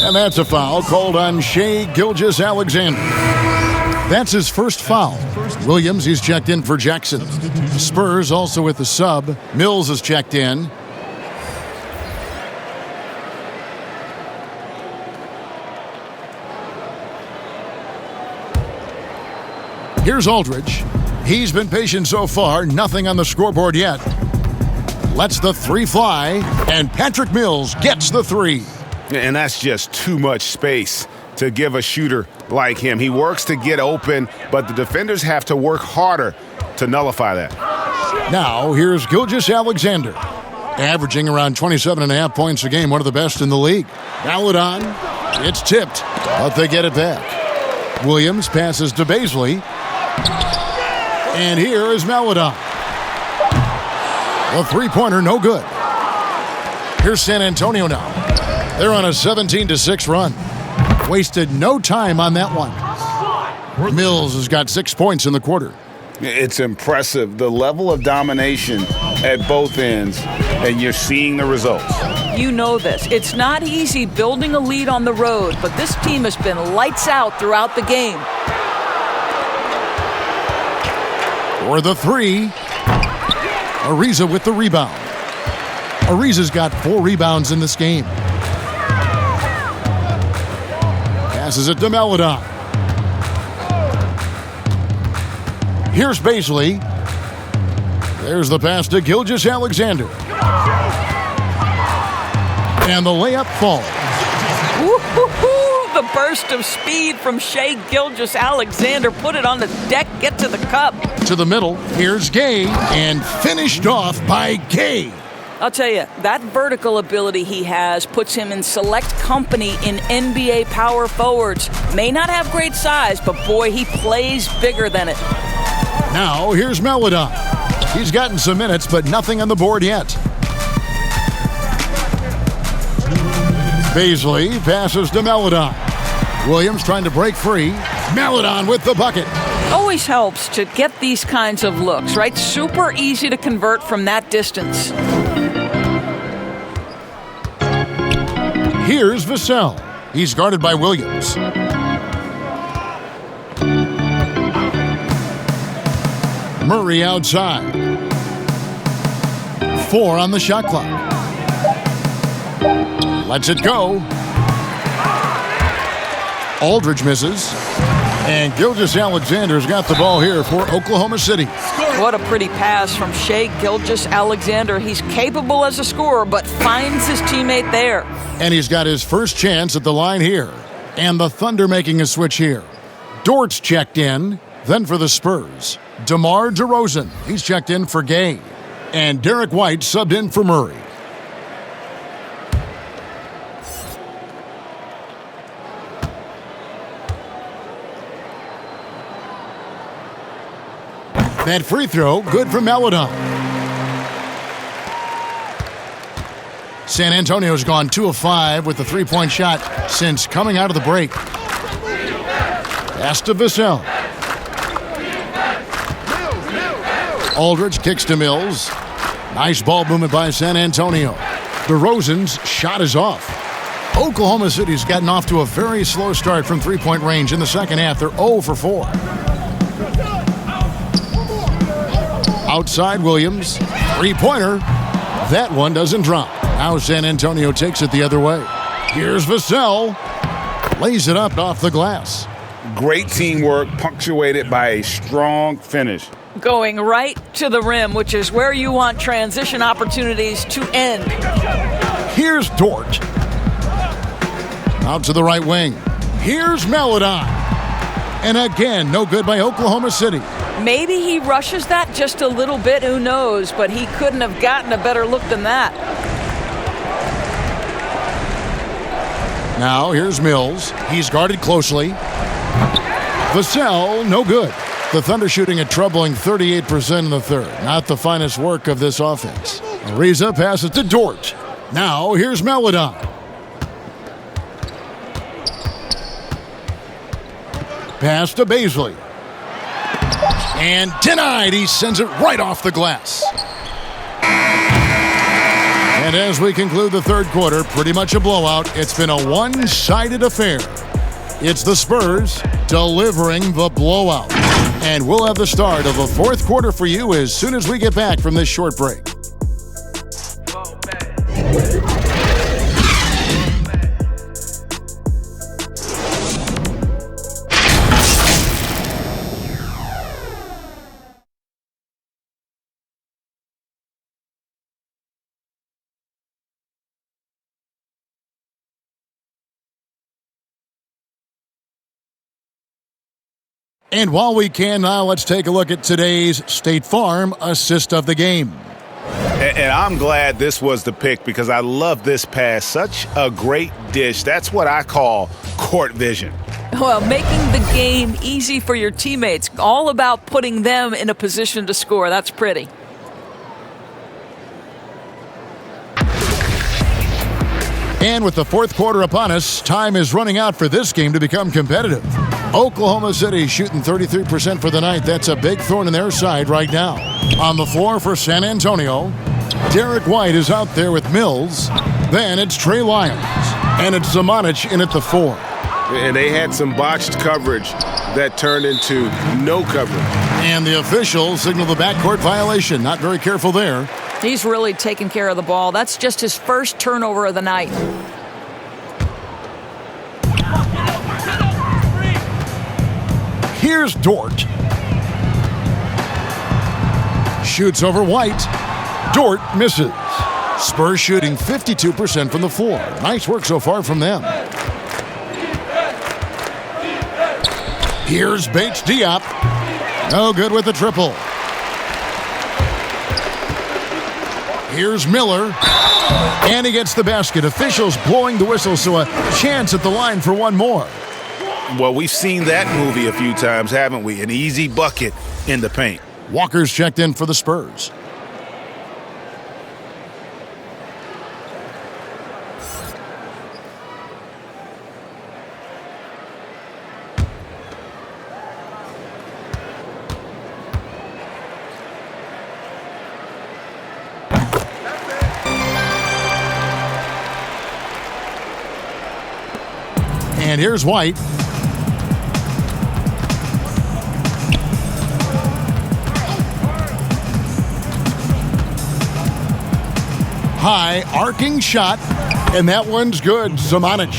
And that's a foul called on Shai Gilgeous-Alexander. That's his 1st foul. Williams, he's checked in for Jackson. Spurs also with the sub. Mills is checked in. Here's Aldridge. He's been patient so far. Nothing on the scoreboard yet. Lets the 3 fly, and Patrick Mills gets the 3. And that's just too much space to give a shooter like him. He works to get open, but the defenders have to work harder to nullify that. Now, here's Gilgeous-Alexander, averaging around 27.5 points a game, one of the best in the league. Ballot on. It's tipped, but they get it back. Williams passes to Baisley. And here is Maladon. A 3-pointer, no good. Here's San Antonio now. They're on a 17-6 run. Wasted no time on that one. Mills has got 6 points in the quarter. It's impressive, the level of domination at both ends, and you're seeing the results. You know this. It's not easy building a lead on the road, but this team has been lights out throughout the game. For the three, Ariza with the rebound. Ariza's got 4 rebounds in this game. Passes it to Melodon. Here's Baisley. There's the pass to Gilgeous-Alexander. And the layup falls. The burst of speed from Shai Gilgeous-Alexander. Put it on the deck, get to the cup. To the middle, here's Gay, and finished off by Gay. I'll tell you, that vertical ability he has puts him in select company in NBA power forwards. May not have great size, but boy, he plays bigger than it. Now, here's Melodon. He's gotten some minutes, but nothing on the board yet. Baisley passes to Melodon. Williams trying to break free. Melodon with the bucket. Always helps to get these kinds of looks, right? Super easy to convert from that distance. Here's Vassell. He's guarded by Williams. Murray outside. 4 on the shot clock. Lets it go. Aldridge misses. And Gilgeous-Alexander's got the ball here for Oklahoma City. What a pretty pass from Shai Gilgeous-Alexander. He's capable as a scorer, but finds his teammate there. And he's got his first chance at the line here. And the Thunder making a switch here. Dort's checked in. Then for the Spurs, DeMar DeRozan. He's checked in for Gay. And Derek White subbed in for Murray. That free throw, good for Melodon. San Antonio's gone 2 of 5 with the three-point shot since coming out of the break. Pass to Vassell. Aldridge kicks to Mills. Nice ball movement by San Antonio. DeRozan's shot is off. Oklahoma City's gotten off to a very slow start from three-point range in the second half. They're 0 for 4. Outside Williams. Three-pointer. That one doesn't drop. Now San Antonio takes it the other way. Here's Vassell. Lays it up off the glass. Great teamwork punctuated by a strong finish. Going right to the rim, which is where you want transition opportunities to end. Here's Dort. Out to the right wing. Here's Melodon. And again, no good by Oklahoma City. Maybe he rushes that just a little bit, who knows, but he couldn't have gotten a better look than that. Now here's Mills. He's guarded closely. Vassell, no good. The Thunder shooting a troubling 38% in the third. Not the finest work of this offense. Ariza passes to Dort. Now here's Melodon. Pass to Baisley. And denied. He sends it right off the glass. And as we conclude the third quarter, pretty much a blowout. It's been a one-sided affair. It's the Spurs delivering the blowout. And we'll have the start of the fourth quarter for you as soon as we get back from this short break. And while we can now, let's take a look at today's State Farm assist of the game. And I'm glad this was the pick because I love this pass. Such a great dish. That's what I call court vision. Well, making the game easy for your teammates. All about putting them in a position to score. That's pretty. And with the fourth quarter upon us, time is running out for this game to become competitive. Oklahoma City shooting 33% for the night. That's a big thorn in their side right now. On the floor for San Antonio, Derek White is out there with Mills. Then it's Trey Lyons. And it's Zamanic in at the 4. And they had some botched coverage that turned into no coverage. And the officials signal the backcourt violation. Not very careful there. He's really taking care of the ball. That's just his first turnover of the night. Here's Dort. Shoots over White. Dort misses. Spurs shooting 52% from the floor. Nice work so far from them. Here's Bates Diop. No good with the triple. Here's Miller. And he gets the basket. Officials blowing the whistle, so a chance at the line for one more. Well, we've seen that movie a few times, haven't we? An easy bucket in the paint. Walker's checked in for the Spurs. And here's White. High arcing shot, and that one's good. Zamanic.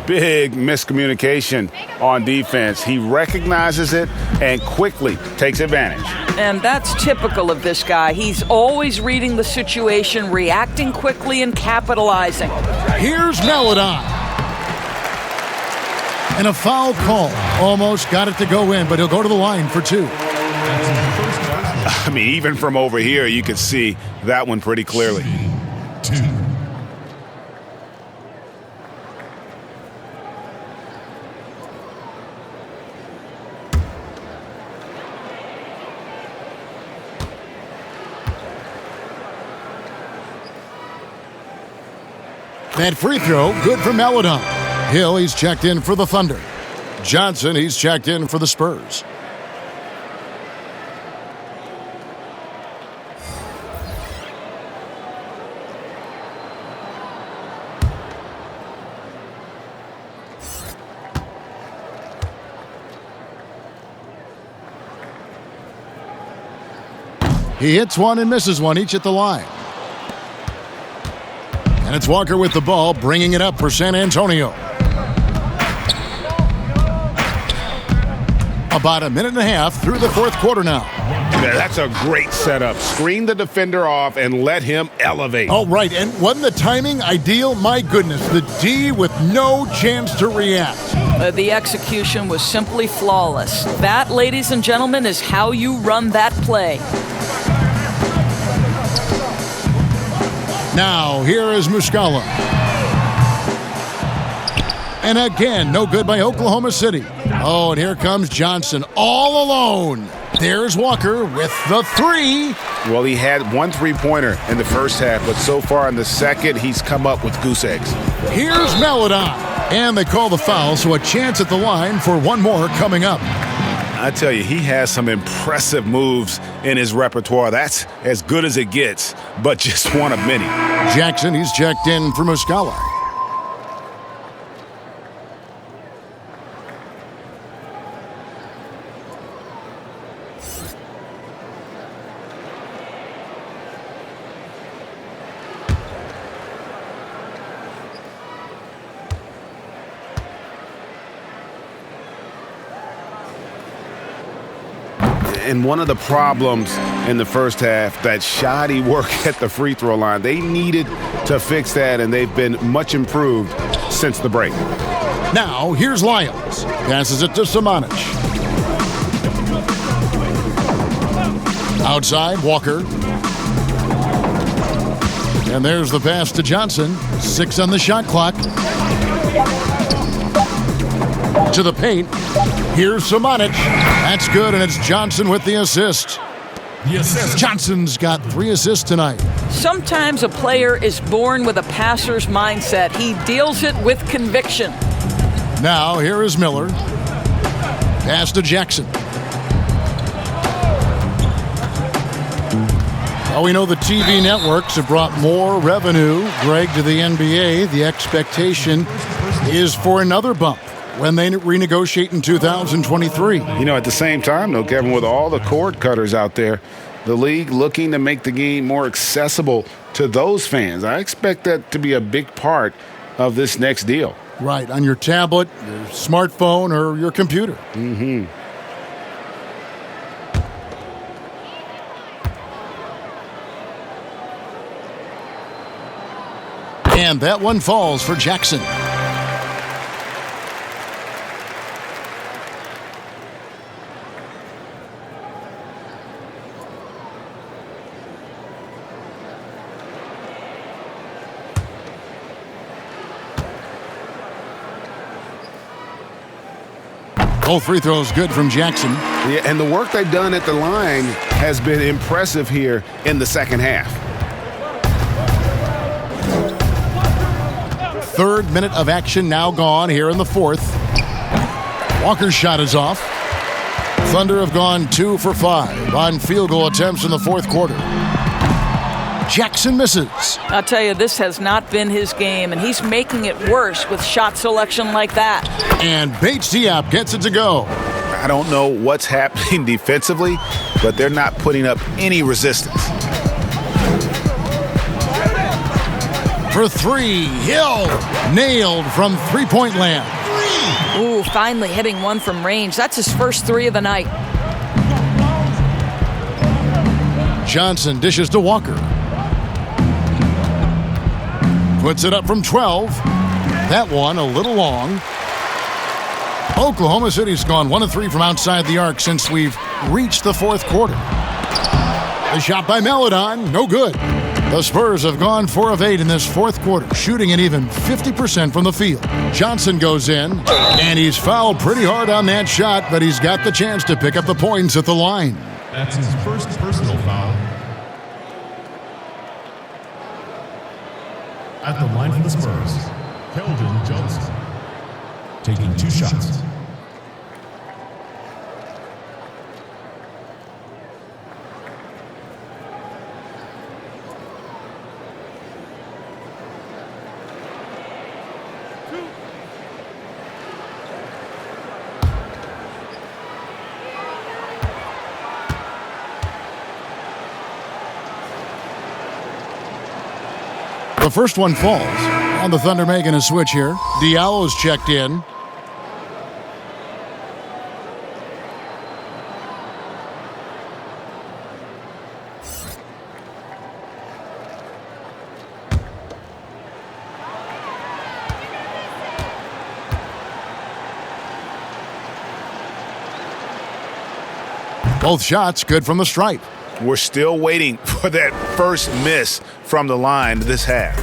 Big miscommunication on defense. He recognizes it and quickly takes advantage. And that's typical of this guy. He's always reading the situation, reacting quickly, and capitalizing. Here's Meladon. And a foul call. Almost got it to go in, but he'll go to the line for 2. I mean, even from over here, you can see that one pretty clearly. 2. That free throw, good for Meladon. Hill, he's checked in for the Thunder. Johnson, he's checked in for the Spurs. He hits one and misses one, each at the line. And it's Walker with the ball, bringing it up for San Antonio. About a minute and a half through the fourth quarter now. Yeah, that's a great setup. Screen the defender off and let him elevate. Oh, right. And wasn't the timing ideal? My goodness, the D with no chance to react. The execution was simply flawless. That, ladies and gentlemen, is how you run that play. Now, here is Muscala. And again, no good by Oklahoma City. Oh, and here comes Johnson all alone. There's Walker with the 3. Well, he had one three-pointer in the first half, but so far in the second, he's come up with goose eggs. Here's Meladon. And they call the foul, so a chance at the line for one more coming up. I tell you, he has some impressive moves in his repertoire. That's as good as it gets, but just one of many. Jackson, he's checked in for Muscala. And one of the problems in the first half, that shoddy work at the free throw line, they needed to fix that, and they've been much improved since the break. Now, here's Lyons. Passes it to Zamanic. Outside, Walker. And there's the pass to Johnson. 6 on the shot clock. To the paint. Here's Zamanic. That's good, and it's Johnson with the assist. Johnson's got 3 assists tonight. Sometimes a player is born with a passer's mindset. He deals it with conviction. Now, here is Miller. Pass to Jackson. Well, we know the TV networks have brought more revenue, Greg, to the NBA. The expectation is for another bump when they renegotiate in 2023. At the same time, though, Kevin, with all the cord cutters out there, the league looking to make the game more accessible to those fans. I expect that to be a big part of this next deal. Right, on your tablet, your smartphone, or your computer. Mm-hmm. And that one falls for Jackson. Both free throws good from Jackson. Yeah, and the work they've done at the line has been impressive here in the second half. Third minute of action now gone here in the fourth. Walker's shot is off. Thunder have gone 2 for 5 on field goal attempts in the fourth quarter. Jackson misses. I'll tell you, this has not been his game, and he's making it worse with shot selection like that. And Bates Diop gets it to go. I don't know what's happening defensively, but they're not putting up any resistance. For three, Hill nailed from three-point land. Ooh, finally hitting one from range. That's his first 3 of the night. Johnson dishes to Walker. Puts it up from 12. That one a little long. Oklahoma City's gone 1 of 3 from outside the arc since we've reached the fourth quarter. A shot by Melodon, no good. The Spurs have gone 4 of 8 in this fourth quarter, shooting at even 50% from the field. Johnson goes in, and he's fouled pretty hard on that shot, but he's got the chance to pick up the points at the line. That's his first personal foul. At the line for the Spurs, Keldon Johnson, taking 2 shots. The first one falls, and the Thunder making a switch here. Diallo's checked in. Both shots good from the stripe. We're still waiting for that first miss from the line this half.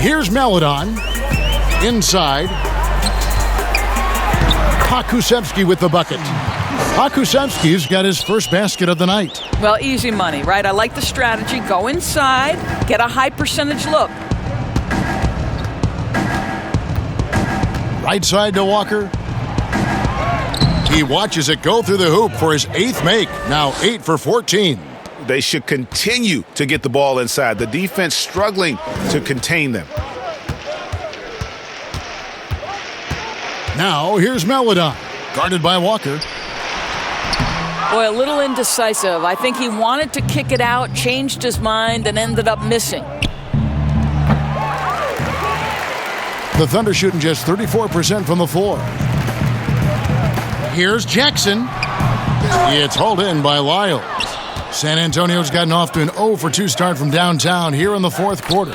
Here's Melodon. Inside. Pakusevsky with the bucket. Pakusevsky's got his first basket of the night. Well, easy money, right? I like the strategy. Go inside, get a high percentage look. Right side to Walker. He watches it go through the hoop for his 8th make. Now 8 for 14. They should continue to get the ball inside. The defense struggling to contain them. Now here's Melodon, guarded by Walker. Boy, a little indecisive. I think he wanted to kick it out, changed his mind, and ended up missing. The Thunder shooting just 34% from the floor. Here's Jackson. It's hauled in by Lyles. San Antonio's gotten off to an 0 for 2 start from downtown here in the fourth quarter.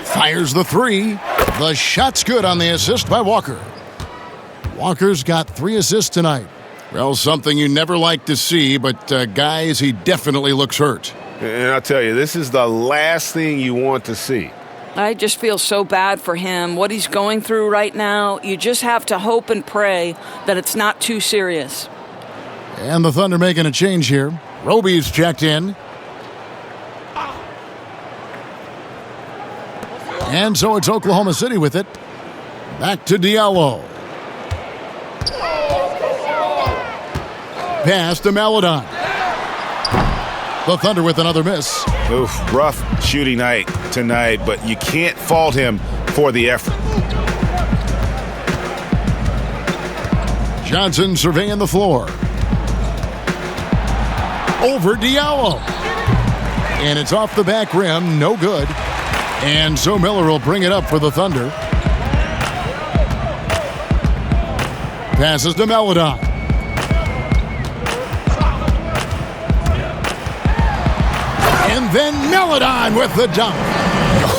Fires the 3. The shot's good on the assist by Walker. Walker's got 3 assists tonight. Well, something you never like to see, but guys, he definitely looks hurt. And I'll tell you, this is the last thing you want to see. I just feel so bad for him. What he's going through right now, you just have to hope and pray that it's not too serious. And the Thunder making a change here. Roby's checked in. And so it's Oklahoma City with it. Back to Diallo. Pass to Maladon. The Thunder with another miss. Oof, rough shooting night tonight, but you can't fault him for the effort. Johnson surveying the floor. Over Diallo. And it's off the back rim, no good. And so Miller will bring it up for the Thunder. Passes to Maladon. And then Maladon with the dunk.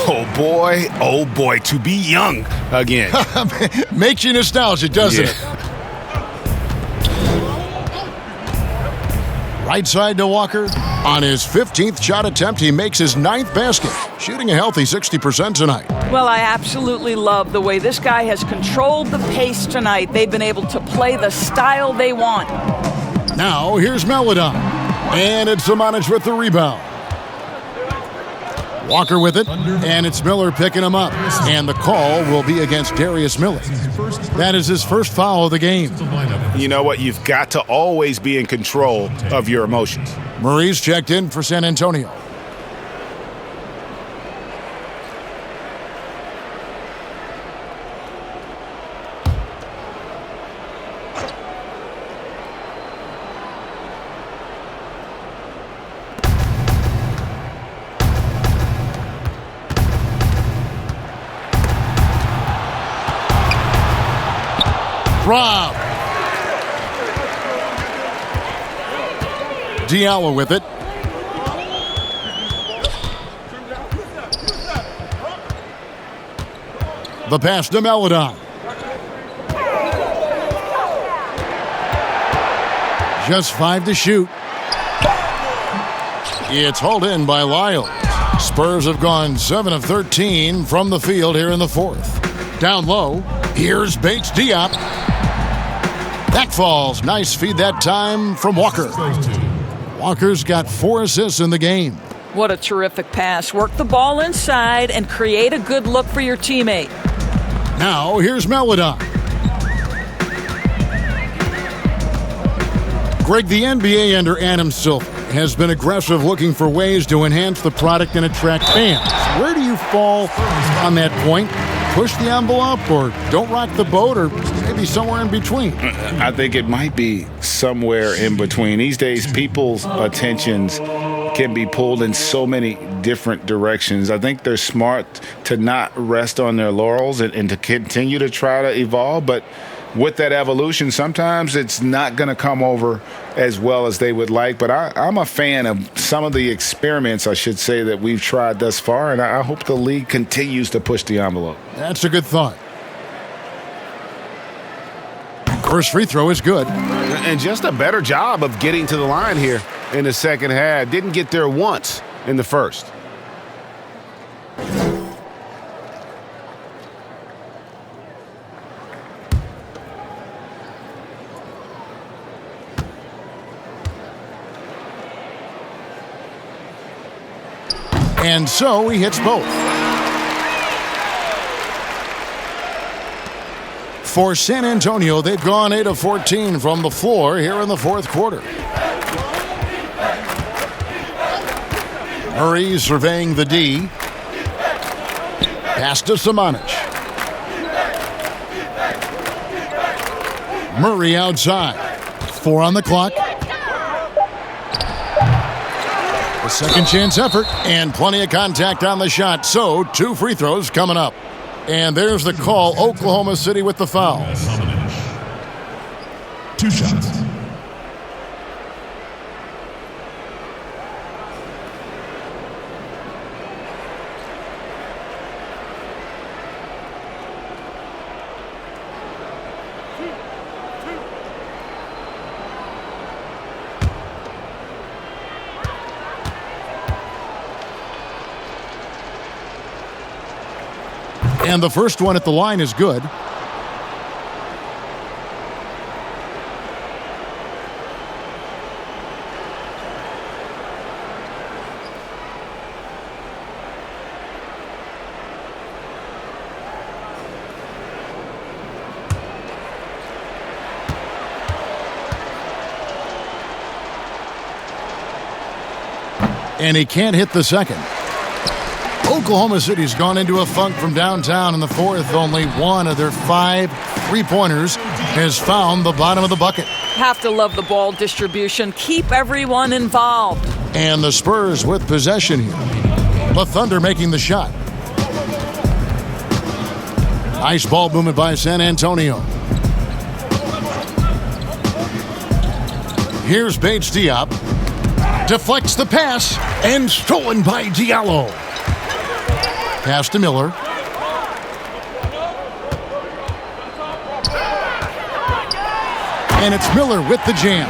Oh boy, to be young again. Makes you nostalgic, doesn't it? Right side to Walker. On his 15th shot attempt, he makes his 9th basket, shooting a healthy 60% tonight. Well, I absolutely love the way this guy has controlled the pace tonight. They've been able to play the style they want. Now, here's Maladon. And it's Samanic with the rebound. Walker with it, and it's Miller picking him up. And the call will be against Darius Miller. That is his first foul of the game. You know what? You've got to always be in control of your emotions. Murray's checked in for San Antonio. Rob. Diallo with it. The pass to Maladon. Just 5 to shoot. It's hauled in by Lyles. Spurs have gone 7 of 13 from the field here in the fourth. Down low, here's Bates Diop. That falls. Nice feed that time from Walker. Walker's got 4 assists in the game. What a terrific pass. Work the ball inside and create a good look for your teammate. Now, here's Maladon. Greg, the NBA under Adam Silver has been aggressive looking for ways to enhance the product and attract fans. Where do you fall on that point? Push the envelope or don't rock the boat or maybe somewhere in between? I think it might be somewhere in between. These days, people's attentions can be pulled in so many different directions. I think they're smart to not rest on their laurels and to continue to try to evolve. But with that evolution, sometimes it's not going to come over as well as they would like. But I'm a fan of some of the experiments, I should say, that we've tried thus far, and I hope the league continues to push the envelope. That's a good thought. First free throw is good. And just a better job of getting to the line here in the second half. Didn't get there once in the first. And so he hits both. For San Antonio, they've gone 8 of 14 from the floor here in the fourth quarter. Murray surveying the D. Pass to Samanic. Murray outside. 4 on the clock. A second chance effort and plenty of contact on the shot. So 2 free throws coming up. And there's the call. Oklahoma City with the foul. 2 shots. And the first one at the line is good. and he can't hit the second. Oklahoma City's gone into a funk from downtown in the fourth. Only one of their 5 3-pointers has found the bottom of the bucket. Have to love the ball distribution. Keep everyone involved. And the Spurs with possession here. The Thunder making the shot. Nice ball movement by San Antonio. Here's Bates Diop. Deflects the pass and stolen by Diallo. Pass to Miller. And it's Miller with the jam.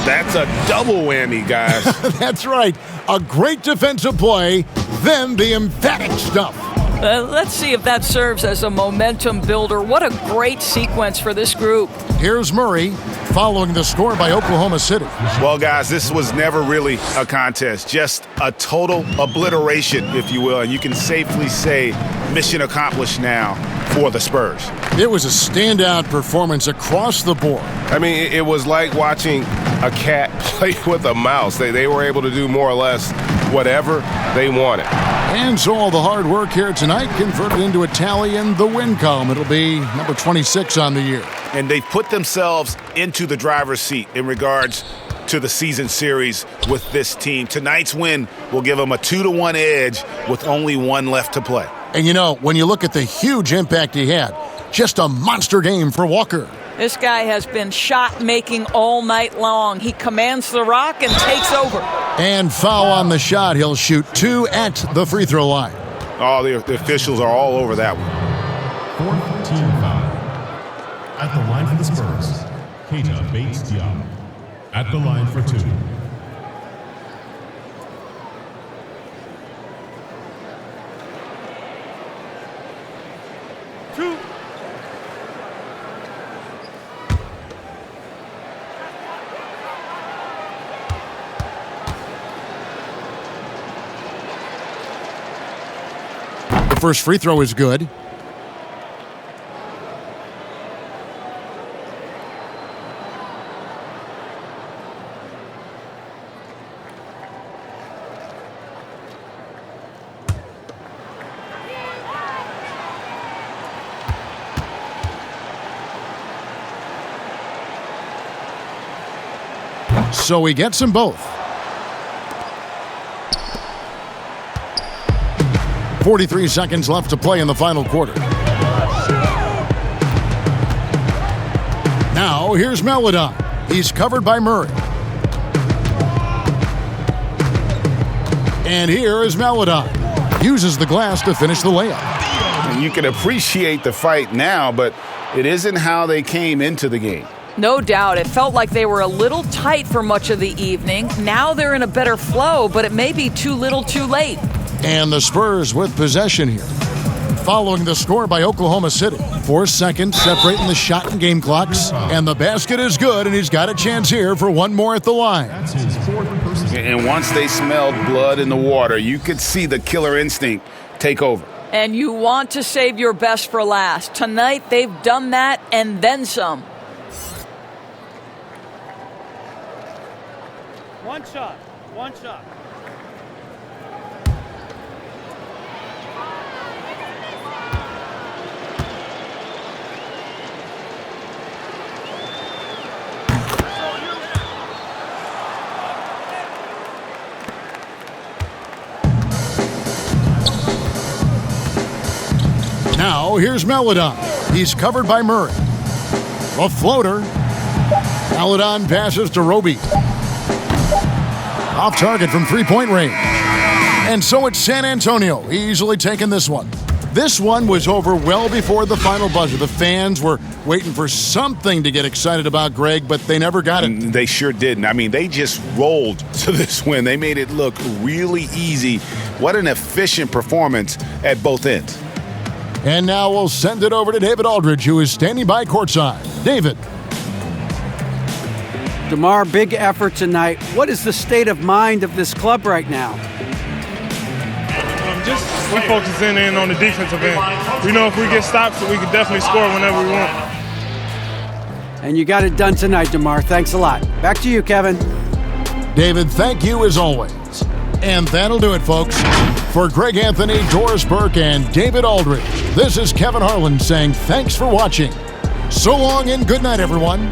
That's a double whammy, guys. That's right. A great defensive play, then the emphatic stuff. Let's see if that serves as a momentum builder. What a great sequence for this group. Here's Murray following the score by Oklahoma City. Well, guys, this was never really a contest, just a total obliteration, if you will. And you can safely say mission accomplished now for the Spurs. It was a standout performance across the board. I mean, it was like watching a cat play with a mouse. They were able to do more or less whatever they wanted. And so all the hard work here tonight converted into a tally in the win column. It'll be number 26 on the year. And they've put themselves into the driver's seat in regards to the season series with this team. Tonight's win will give them a 2-1 edge with only one left to play. And you know, when you look at the huge impact he had, just a monster game for Walker. This guy has been shot-making all night long. He commands the rock and takes over. And foul on the shot. He'll shoot 2 at the free throw line. Oh, the officials are all over that one. 4th team foul. At the line for the Spurs, Keita Bates Diop. At the line for 2. The first free throw is good. So he gets them both. 43 seconds left to play in the final quarter. Now here's Melodon. He's covered by Murray. And here is Melodon. Uses the glass to finish the layup. And you can appreciate the fight now, but it isn't how they came into the game. No doubt. It felt like they were a little tight for much of the evening. Now they're in a better flow, but it may be too little too late. And the Spurs with possession here. Following the score by Oklahoma City. 4 seconds separating the shot and game clocks. And the basket is good, and he's got a chance here for one more at the line. And once they smelled blood in the water, you could see the killer instinct take over. And you want to save your best for last. Tonight, they've done that and then some. One shot. Now here's Melodon. He's covered by Murray. A floater. Melodon passes to Roby. Off target from three-point range. And so it's San Antonio, easily taking this one. This one was over well before the final buzzer. The fans were waiting for something to get excited about, Greg, but they never got it. They sure didn't. I mean, they just rolled to this win. They made it look really easy. What an efficient performance at both ends. And now we'll send it over to David Aldridge, who is standing by courtside. David. DeMar, big effort tonight. What is the state of mind of this club right now? We're focusing in on the defensive end. We know if we get stops, we can definitely score whenever we want. And you got it done tonight, DeMar. Thanks a lot. Back to you, Kevin. David, thank you as always. And that'll do it, folks. For Greg Anthony, Doris Burke, and David Aldridge, this is Kevin Harlan saying thanks for watching. So long and good night, everyone.